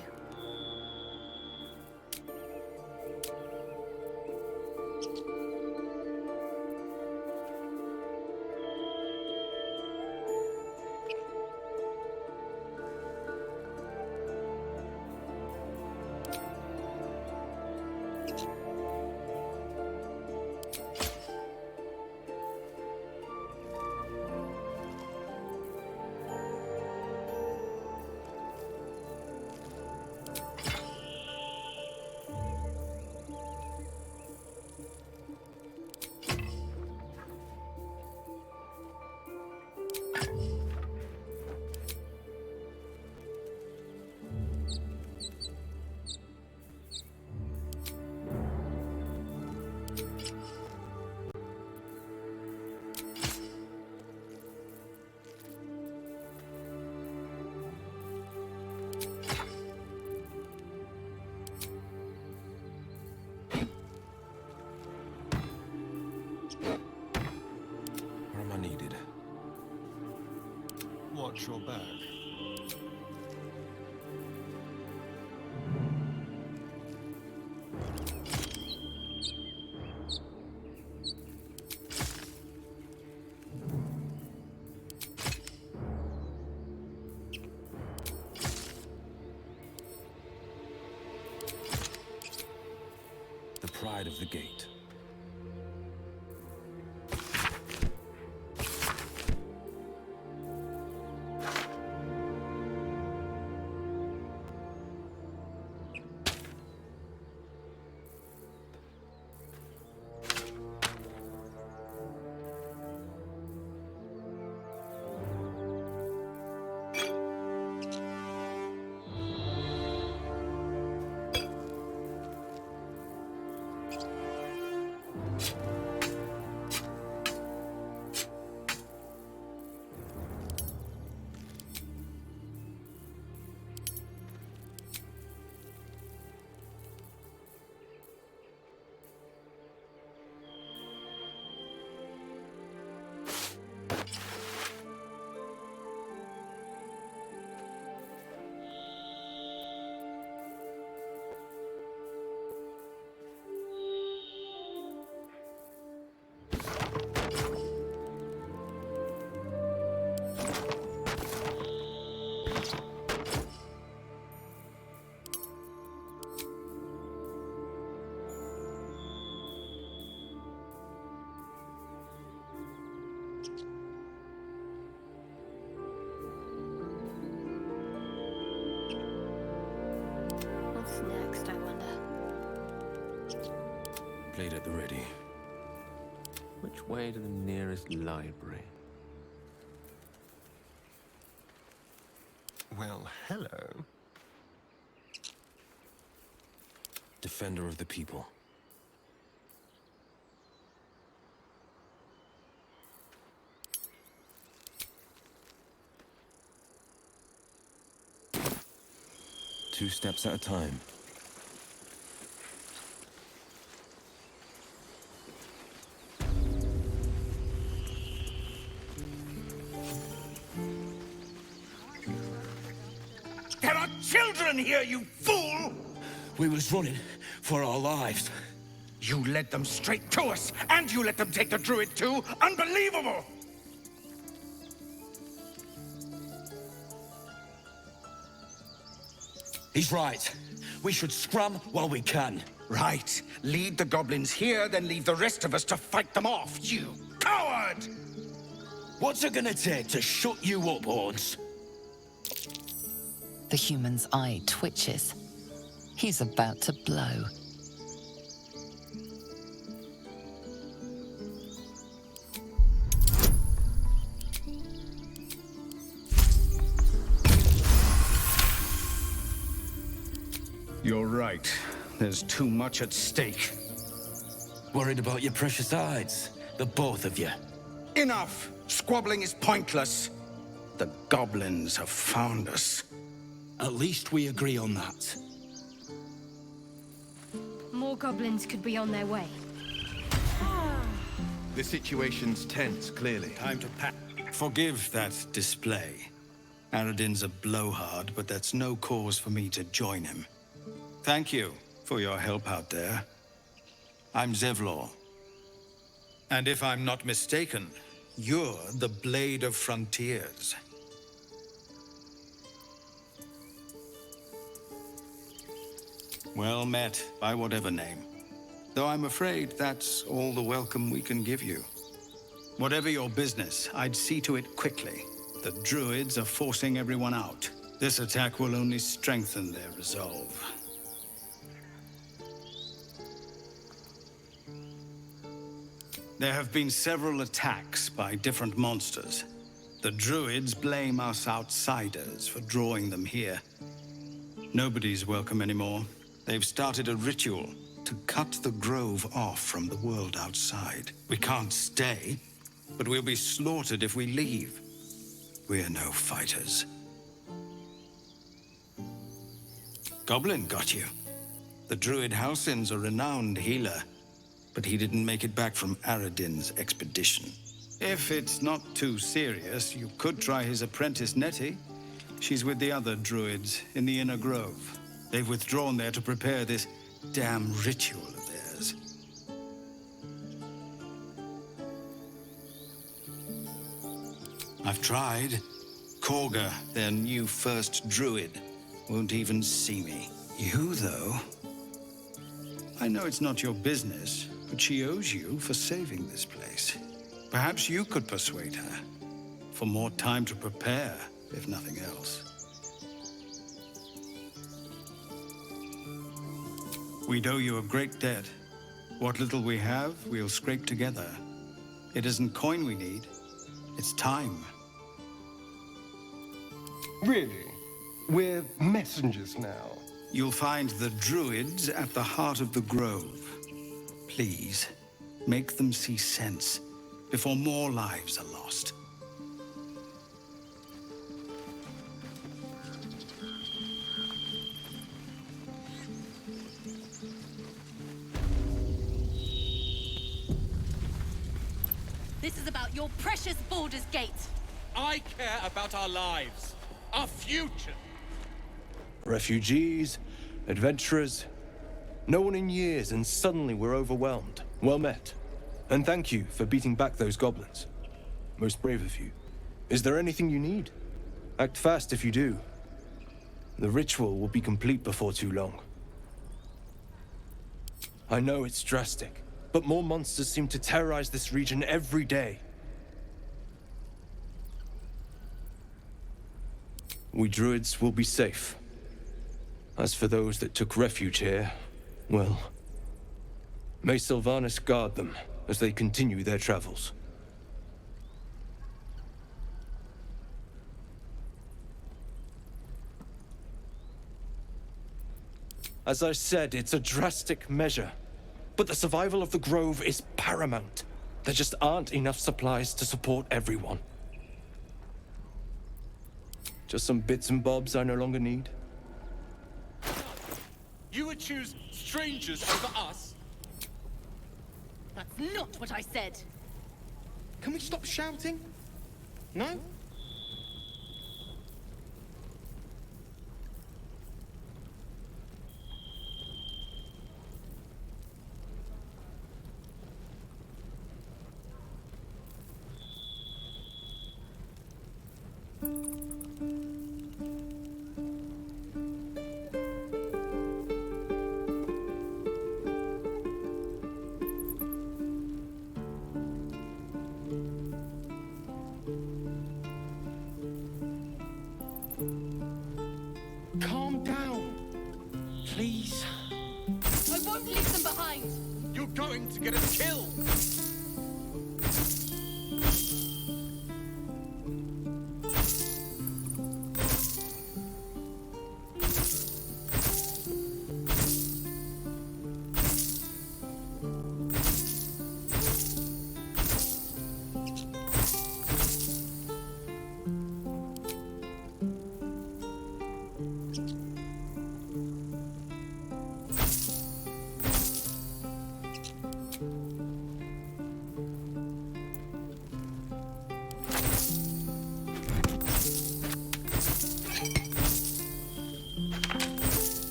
Speaker 17: Where am I needed?
Speaker 10: Watch your back.
Speaker 17: The pride of the gate.
Speaker 8: What's next, I wonder?
Speaker 17: Blade at the ready.
Speaker 2: Which way to the nearest library?
Speaker 10: Well, hello.
Speaker 17: Defender of the people. Two steps at a time.
Speaker 14: There are children here, you fool!
Speaker 13: We was running for our lives.
Speaker 14: You led them straight to us, and you let them take the druid too? Unbelievable!
Speaker 13: He's right. We should scrum while we can.
Speaker 14: Right. Lead the goblins here, then leave the rest of us to fight them off, you coward!
Speaker 13: What's it gonna take to shut you up, Horns?
Speaker 4: The human's eye twitches. He's about to blow.
Speaker 14: You're right. There's too much at stake.
Speaker 17: Worried about your precious hides, the both of you.
Speaker 14: Enough! Squabbling is pointless. The goblins have found us.
Speaker 17: At least we agree on that.
Speaker 8: More goblins could be on their way.
Speaker 1: The situation's tense, clearly.
Speaker 14: Time to pack. Forgive that display. Aradin's a blowhard, but that's no cause for me to join him. Thank you for your help out there. I'm Zevlor. And if I'm not mistaken, you're the Blade of Frontiers. Well met, by whatever name. Though I'm afraid that's all the welcome we can give you. Whatever your business, I'd see to it quickly. The druids are forcing everyone out. This attack will only strengthen their resolve. There have been several attacks by different monsters. The druids blame us outsiders for drawing them here. Nobody's welcome anymore. They've started a ritual to cut the grove off from the world outside. We can't stay, but we'll be slaughtered if we leave. We're no fighters. Goblin got you. The druid Halsin's a renowned healer, but he didn't make it back from Aradin's expedition. If it's not too serious, you could try his apprentice Nettie. She's with the other druids in the Inner Grove. They've withdrawn there to prepare this damn ritual of theirs. I've tried. Korga, their new first druid, won't even see me. You, though? I know it's not your business, but she owes you for saving this place. Perhaps you could persuade her. For more time to prepare, if nothing else. We'd owe you a great debt. What little we have, we'll scrape together. It isn't coin we need, it's time.
Speaker 10: Really? We're messengers now.
Speaker 14: You'll find the druids at the heart of the grove. Please, make them see sense before more lives are lost.
Speaker 12: This is about your precious Baldur's Gate.
Speaker 13: I care about our lives, our future.
Speaker 19: Refugees, adventurers, no one in years, and suddenly we're overwhelmed. Well met. And thank you for beating back those goblins. Most brave of you. Is there anything you need? Act fast if you do. The ritual will be complete before too long. I know it's drastic, but more monsters seem to terrorize this region every day. We druids will be safe. As for those that took refuge here, well, may Sylvanas guard them as they continue their travels. As I said, it's a drastic measure, but the survival of the Grove is paramount. There just aren't enough supplies to support everyone. Just some bits and bobs I no longer need.
Speaker 13: You would choose strangers over us?
Speaker 12: That's not what I said.
Speaker 13: Can we stop shouting? No?
Speaker 12: Calm down. Please. I won't leave them behind.
Speaker 13: You're going to get us killed!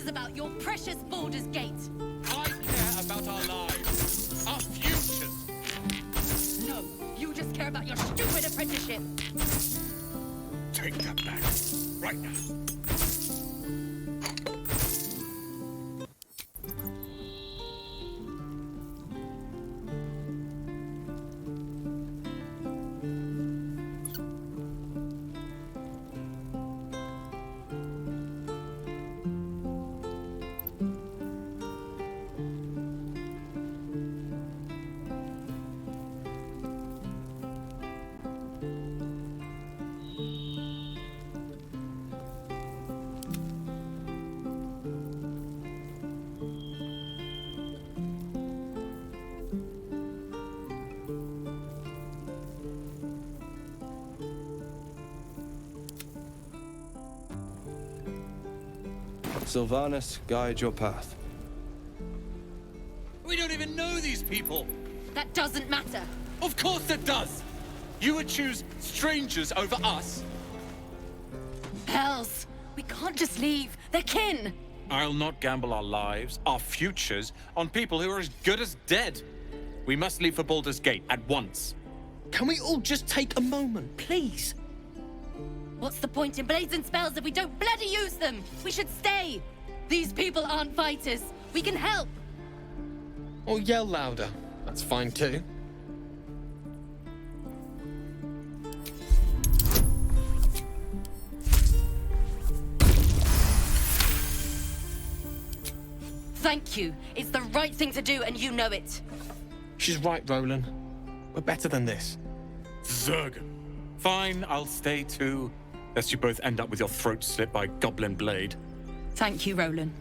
Speaker 12: about your precious Baldur's Gate?
Speaker 13: I care about our lives, our futures.
Speaker 12: No, you just care about your stupid apprenticeship.
Speaker 13: Take that back, right now.
Speaker 19: Sylvanas, guide your path.
Speaker 13: We don't even know these people.
Speaker 12: That doesn't matter.
Speaker 13: Of course it does. You would choose strangers over us.
Speaker 12: Hells, we can't just leave. They're kin.
Speaker 13: I'll not gamble our lives, our futures, on people who are as good as dead. We must leave for Baldur's Gate at once.
Speaker 15: Can we all just take a moment, please?
Speaker 12: What's the point in blades and spells if we don't bloody use them? We should stay. These people aren't fighters. We can help.
Speaker 15: Or yell louder. That's fine too.
Speaker 12: Thank you. It's the right thing to do, and you know it.
Speaker 15: She's right, Roland. We're better than this.
Speaker 13: Zerg. Fine, I'll stay too. Lest you both end up with your throat slit by goblin blade.
Speaker 12: Thank you, Roland.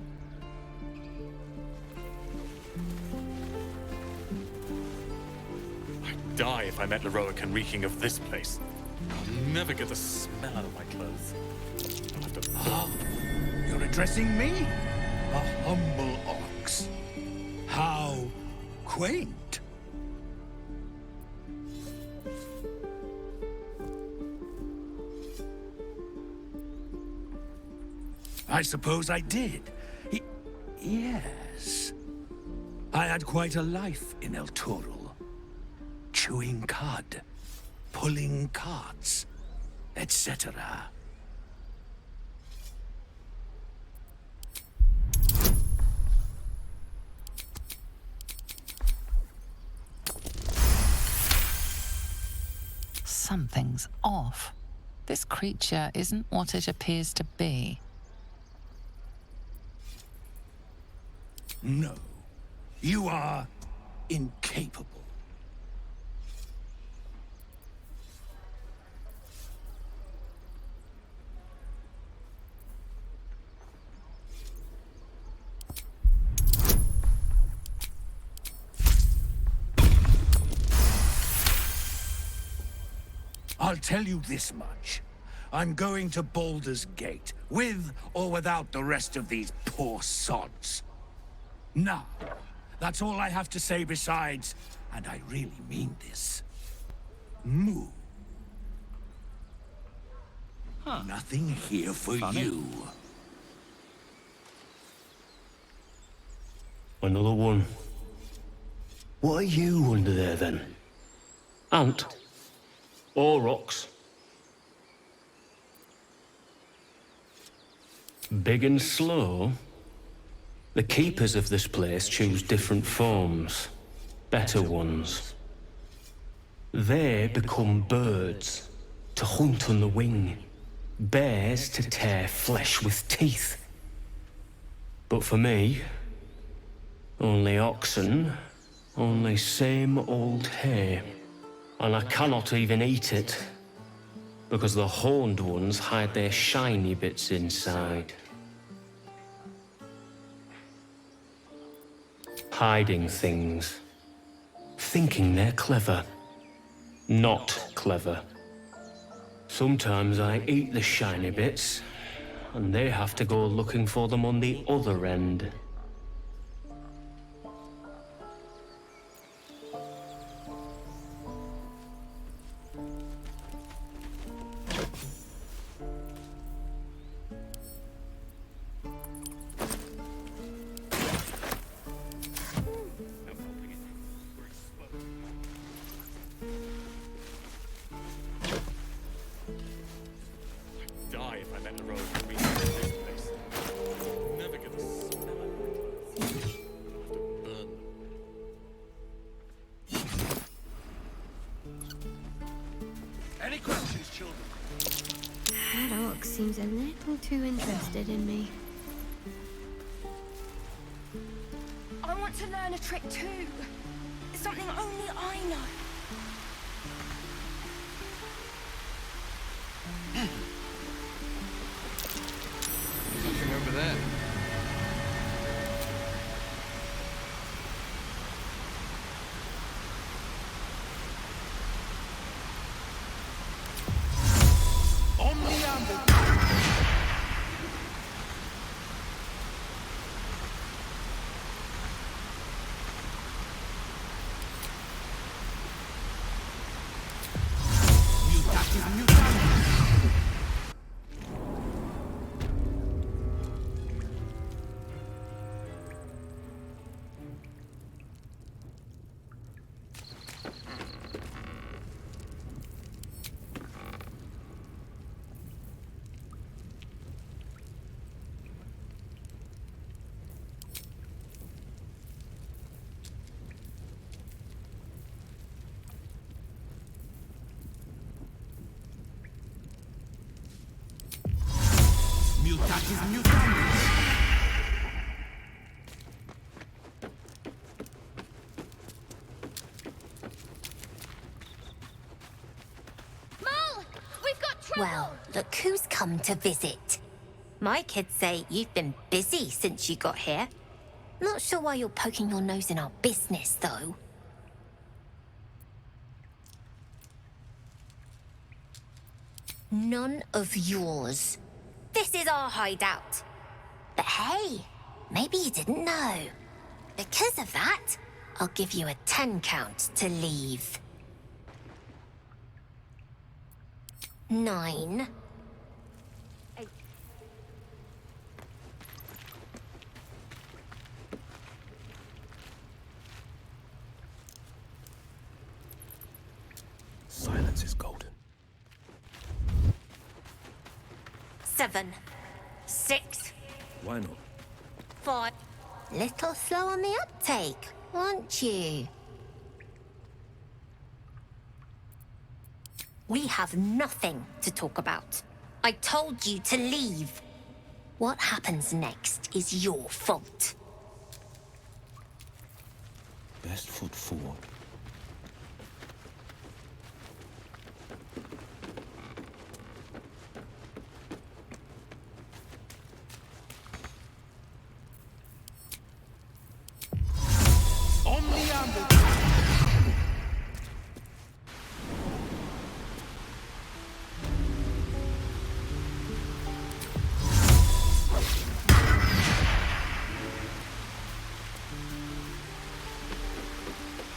Speaker 13: I'd die if I met Leroican reeking of this place. I'll never get the smell out of my clothes. I'll have to...
Speaker 1: Ah, you're addressing me? A humble ox. How quaint. I suppose I did. Yes. I had quite a life in El Toro. Chewing cud, pulling carts, etc.
Speaker 4: Something's off. This creature isn't what it appears to be.
Speaker 1: No. You are incapable. I'll tell you this much. I'm going to Baldur's Gate, with or without the rest of these poor sods. Now, that's all I have to say besides, and I really mean this. Moo.
Speaker 15: Huh.
Speaker 1: Nothing here for
Speaker 15: Funny.
Speaker 1: you.
Speaker 20: Another one. What are you under there, then? Ant? Or rocks? Big and slow? The keepers of this place choose different forms. Better ones. They become birds, to hunt on the wing. Bears to tear flesh with teeth. But for me, only oxen, only same old hay. And I cannot even eat it, because the horned ones hide their shiny bits inside. Hiding things. Thinking they're clever. Not clever. Sometimes I eat the shiny bits, and they have to go looking for them on the other end.
Speaker 8: too interested in me.
Speaker 3: I want to learn a trick too. Something only I know.
Speaker 1: Something over there.
Speaker 21: Mutatis mutandis.
Speaker 3: Mole! We've got trouble!
Speaker 22: Well, look who's come to visit. My kids say you've been busy since you got here. Not sure why you're poking your nose in our business, though. None of yours. This is our hideout. But hey, maybe you didn't know. Because of that, I'll give you a 10 count to leave. 9. 8.
Speaker 17: Silence is golden.
Speaker 22: 7. 6.
Speaker 17: Why not?
Speaker 22: 5. Little slow on the uptake, aren't you? We have nothing to talk about. I told you to leave. What happens next is your fault.
Speaker 17: Best foot forward.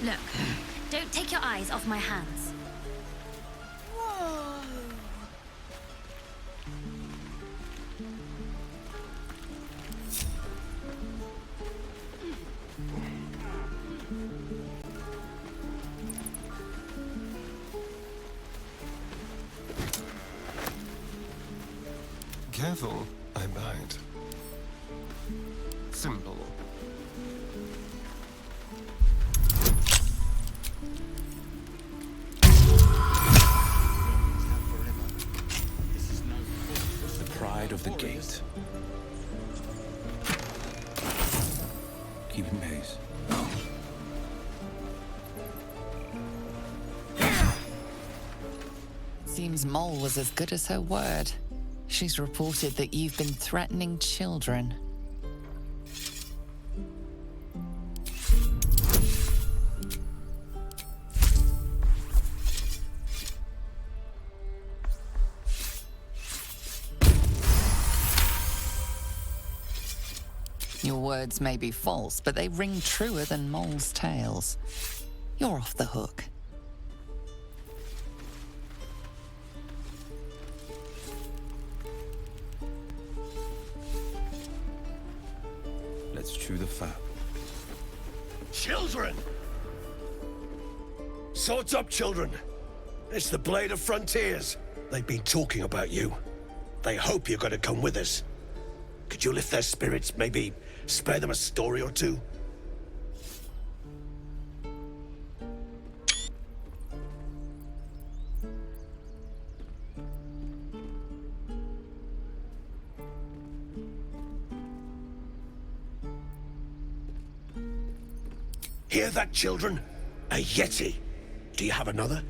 Speaker 18: Look, don't take your eyes off my hands.
Speaker 3: Whoa!
Speaker 10: Careful, I bite. Simple.
Speaker 17: The pride of the gate. Keeping pace.
Speaker 4: Seems Mole was as good as her word. She's reported that you've been threatening children. Your words may be false, but they ring truer than Mole's tales. You're off the hook.
Speaker 17: Let's chew the fat.
Speaker 23: Children! Swords up, children. It's the Blade of Frontiers. They've been talking about you. They hope you're going to come with us. Could you lift their spirits, maybe spare them a story or two? Hear that, children? A Yeti. Do you have another?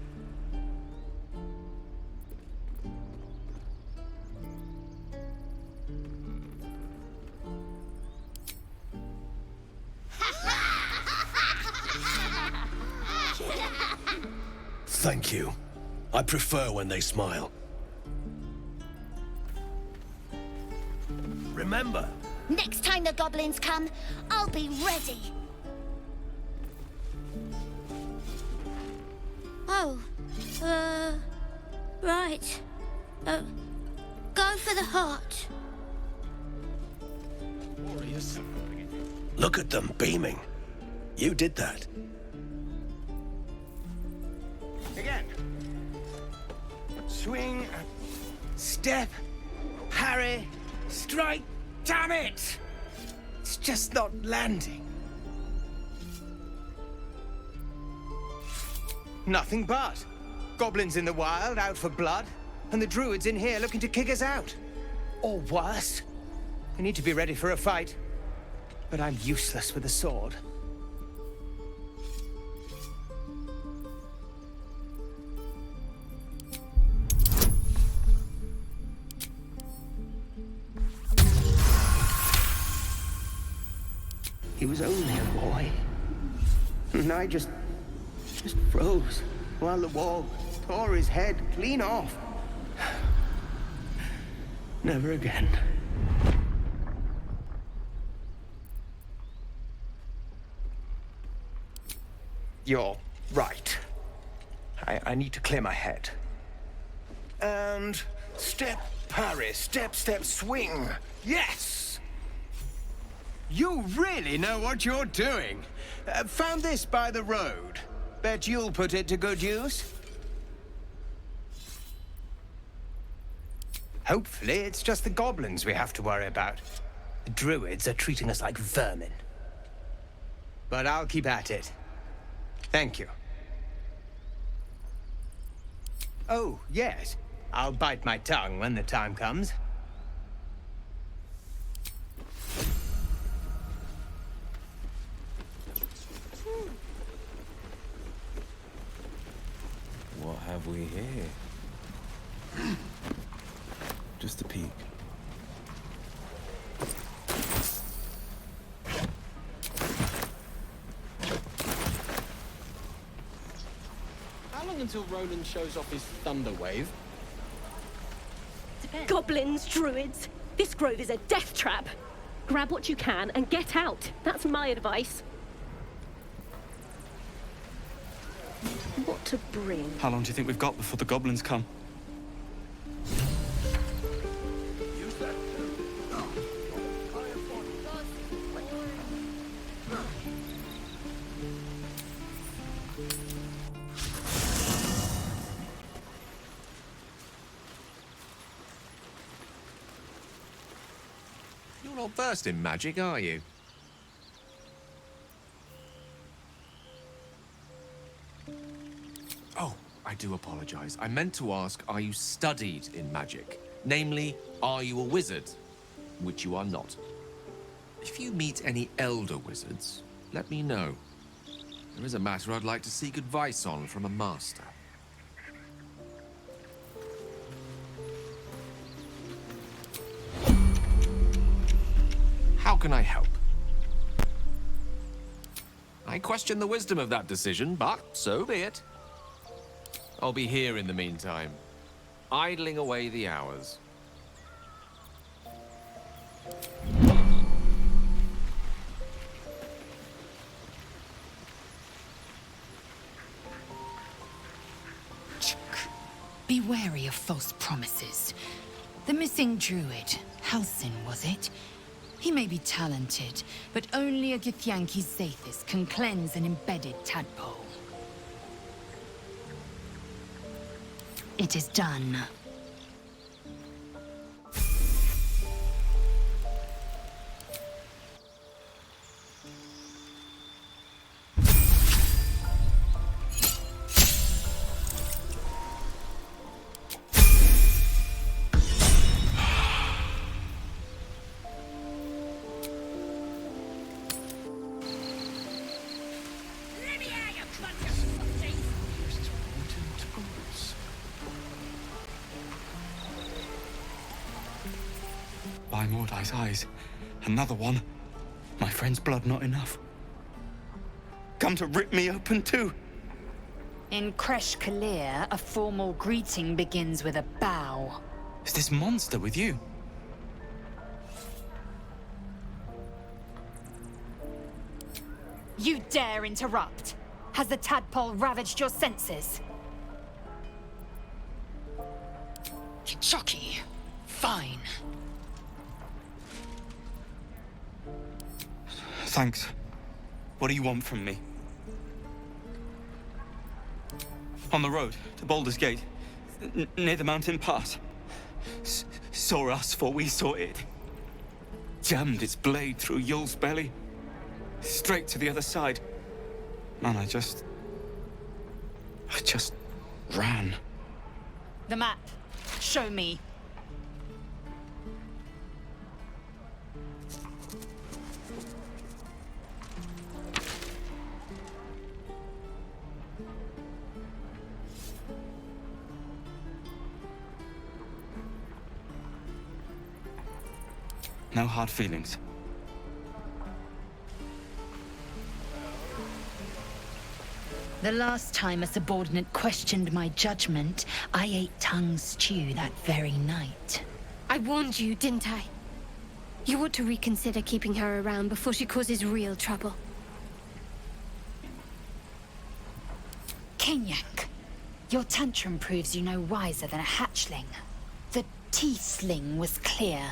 Speaker 23: Thank you. I prefer when they smile. Remember,
Speaker 3: Next time the goblins come, I'll be ready. Oh, right. Go for the heart.
Speaker 23: warriors. Look at them beaming. You did that.
Speaker 9: Again. Swing, step, parry, strike. Damn it! It's just not landing. Nothing but. Goblins in the wild, out for blood, and the druids in here looking to kick us out. Or worse. We need to be ready for a fight. But I'm useless with a sword. He was only a boy. And I just froze while the wall tore his head clean off. Never again. You're right. I need to clear my head. And step, parry, step, step, swing. Yes! You really know what you're doing. Found this by the road. Bet you'll put it to good use. Hopefully, it's just the goblins we have to worry about. The druids are treating us like vermin. But I'll keep at it. Thank you. Oh, yes. I'll bite my tongue when the time comes.
Speaker 17: What have we here? Just a peek.
Speaker 6: How long until Roland shows off his thunder wave?
Speaker 7: Goblins, druids. This grove is a death trap. Grab what you can and get out. That's my advice. What to bring?
Speaker 15: How long do you think we've got before the goblins come?
Speaker 2: You're not versed in magic, are you? Oh, I do apologize. I meant to ask, are you studied in magic? Namely, are you a wizard? Which you are not. If you meet any elder wizards, let me know. There is a matter I'd like to seek advice on from a master. How can I help? I question the wisdom of that decision, but so be it. I'll be here in the meantime, idling away the hours.
Speaker 5: Be wary of false promises. The missing druid, Halsin, was it? He may be talented, but only a Githyanki Zathis can cleanse an embedded tadpole. It is done.
Speaker 15: Mordai's eyes. Another one. My friend's blood not enough. Come to rip me open too.
Speaker 5: In Kresh Kalir, a formal greeting begins with a bow.
Speaker 15: Is this monster with you?
Speaker 5: You dare interrupt? Has the tadpole ravaged your senses? Chucky. Fine.
Speaker 15: Thanks. What do you want from me? On the road to Baldur's Gate, near the mountain pass. Saw us, for we saw it. Jammed its blade through Yul's belly. Straight to the other side. Man, I just ran.
Speaker 5: The map. Show me.
Speaker 15: No hard feelings.
Speaker 5: The last time a subordinate questioned my judgment, I ate tongue stew that very night.
Speaker 8: I warned you, didn't I? You ought to reconsider keeping her around before she causes real trouble.
Speaker 5: Kenyak, your tantrum proves you no wiser than a hatchling. The teeth sling was clear.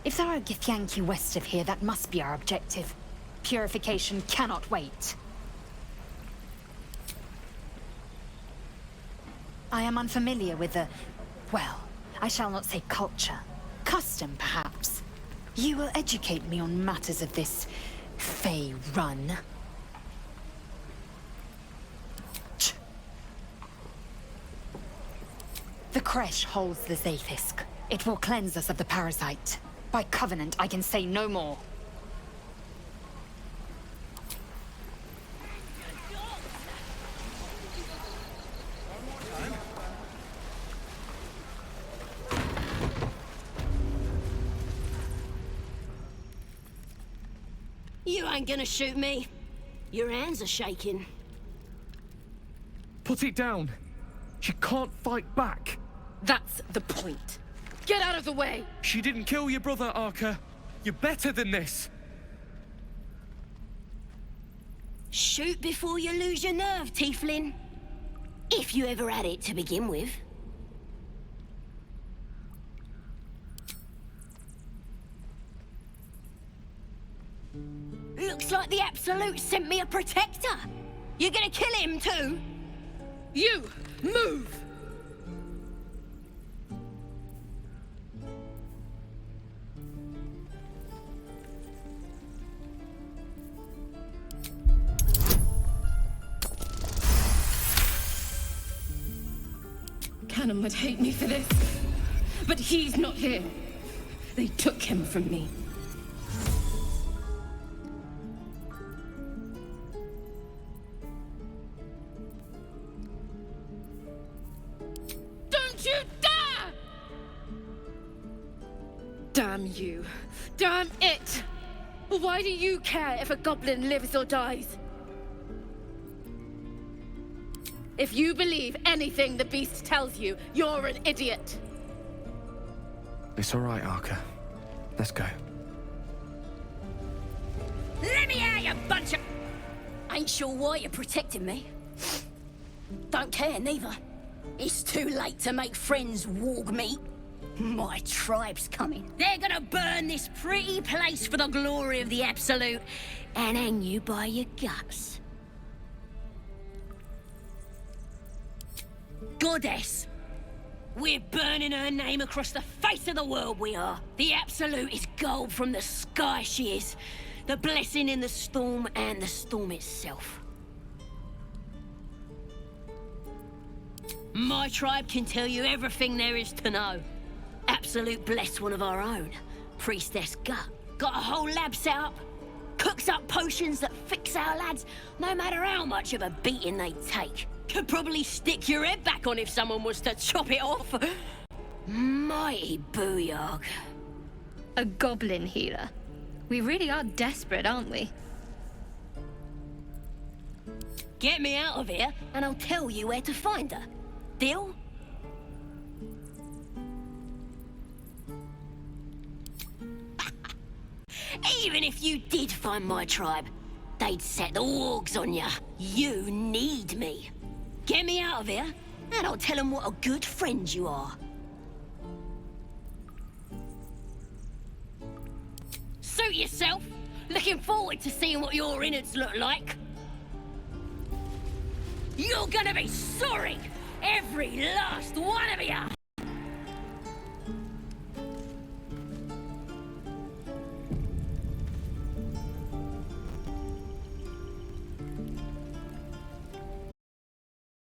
Speaker 5: If there are Githyanki west of here, that must be our objective. Purification cannot wait. I am unfamiliar with the... well, I shall not say culture. Custom, perhaps. You will educate me on matters of this... Fey run. The Kresh holds the Zafisk. It will cleanse us of the parasite. By covenant, I can say no more.
Speaker 7: You ain't gonna shoot me. Your hands are shaking.
Speaker 11: Put it down. She can't fight back.
Speaker 7: That's the point. Get out of the way!
Speaker 11: She didn't kill your brother, Arca. You're better than this.
Speaker 7: Shoot before you lose your nerve, Tiefling. If you ever had it to begin with. Looks like the Absolute sent me a protector. You're gonna kill him too? You, move!
Speaker 14: Cannon would hate me for this, but he's not here. They took him from me. Don't you dare! Damn you. Damn it! Why do you care if a goblin lives or dies? If you believe anything the beast tells you, you're an idiot.
Speaker 11: It's all right, Arca. Let's go.
Speaker 7: Let me out, you bunch of... Ain't sure why you're protecting me. Don't care, neither. It's too late to make friends, warg meat. My tribe's coming. They're gonna burn this pretty place for the glory of the Absolute and hang you by your guts. Goddess. We're burning her name across the face of the world, we are. The Absolute is gold from the sky, she is. The blessing in the storm and the storm itself. My tribe can tell you everything there is to know. Absolute blessed one of our own. Priestess Gut. Got a whole lab set up. Cooks up potions that fix our lads, no matter how much of a beating they take. Could probably stick your head back on if someone was to chop it off. Mighty booyog.
Speaker 8: A goblin healer. We really are desperate, aren't we?
Speaker 7: Get me out of here, and I'll tell you where to find her. Deal? Even if you did find my tribe, they'd set the wargs on ya. You need me. Get me out of here, and I'll tell them what a good friend you are. Suit yourself. Looking forward to seeing what your innards look like. You're gonna be sorry! Every last one of you!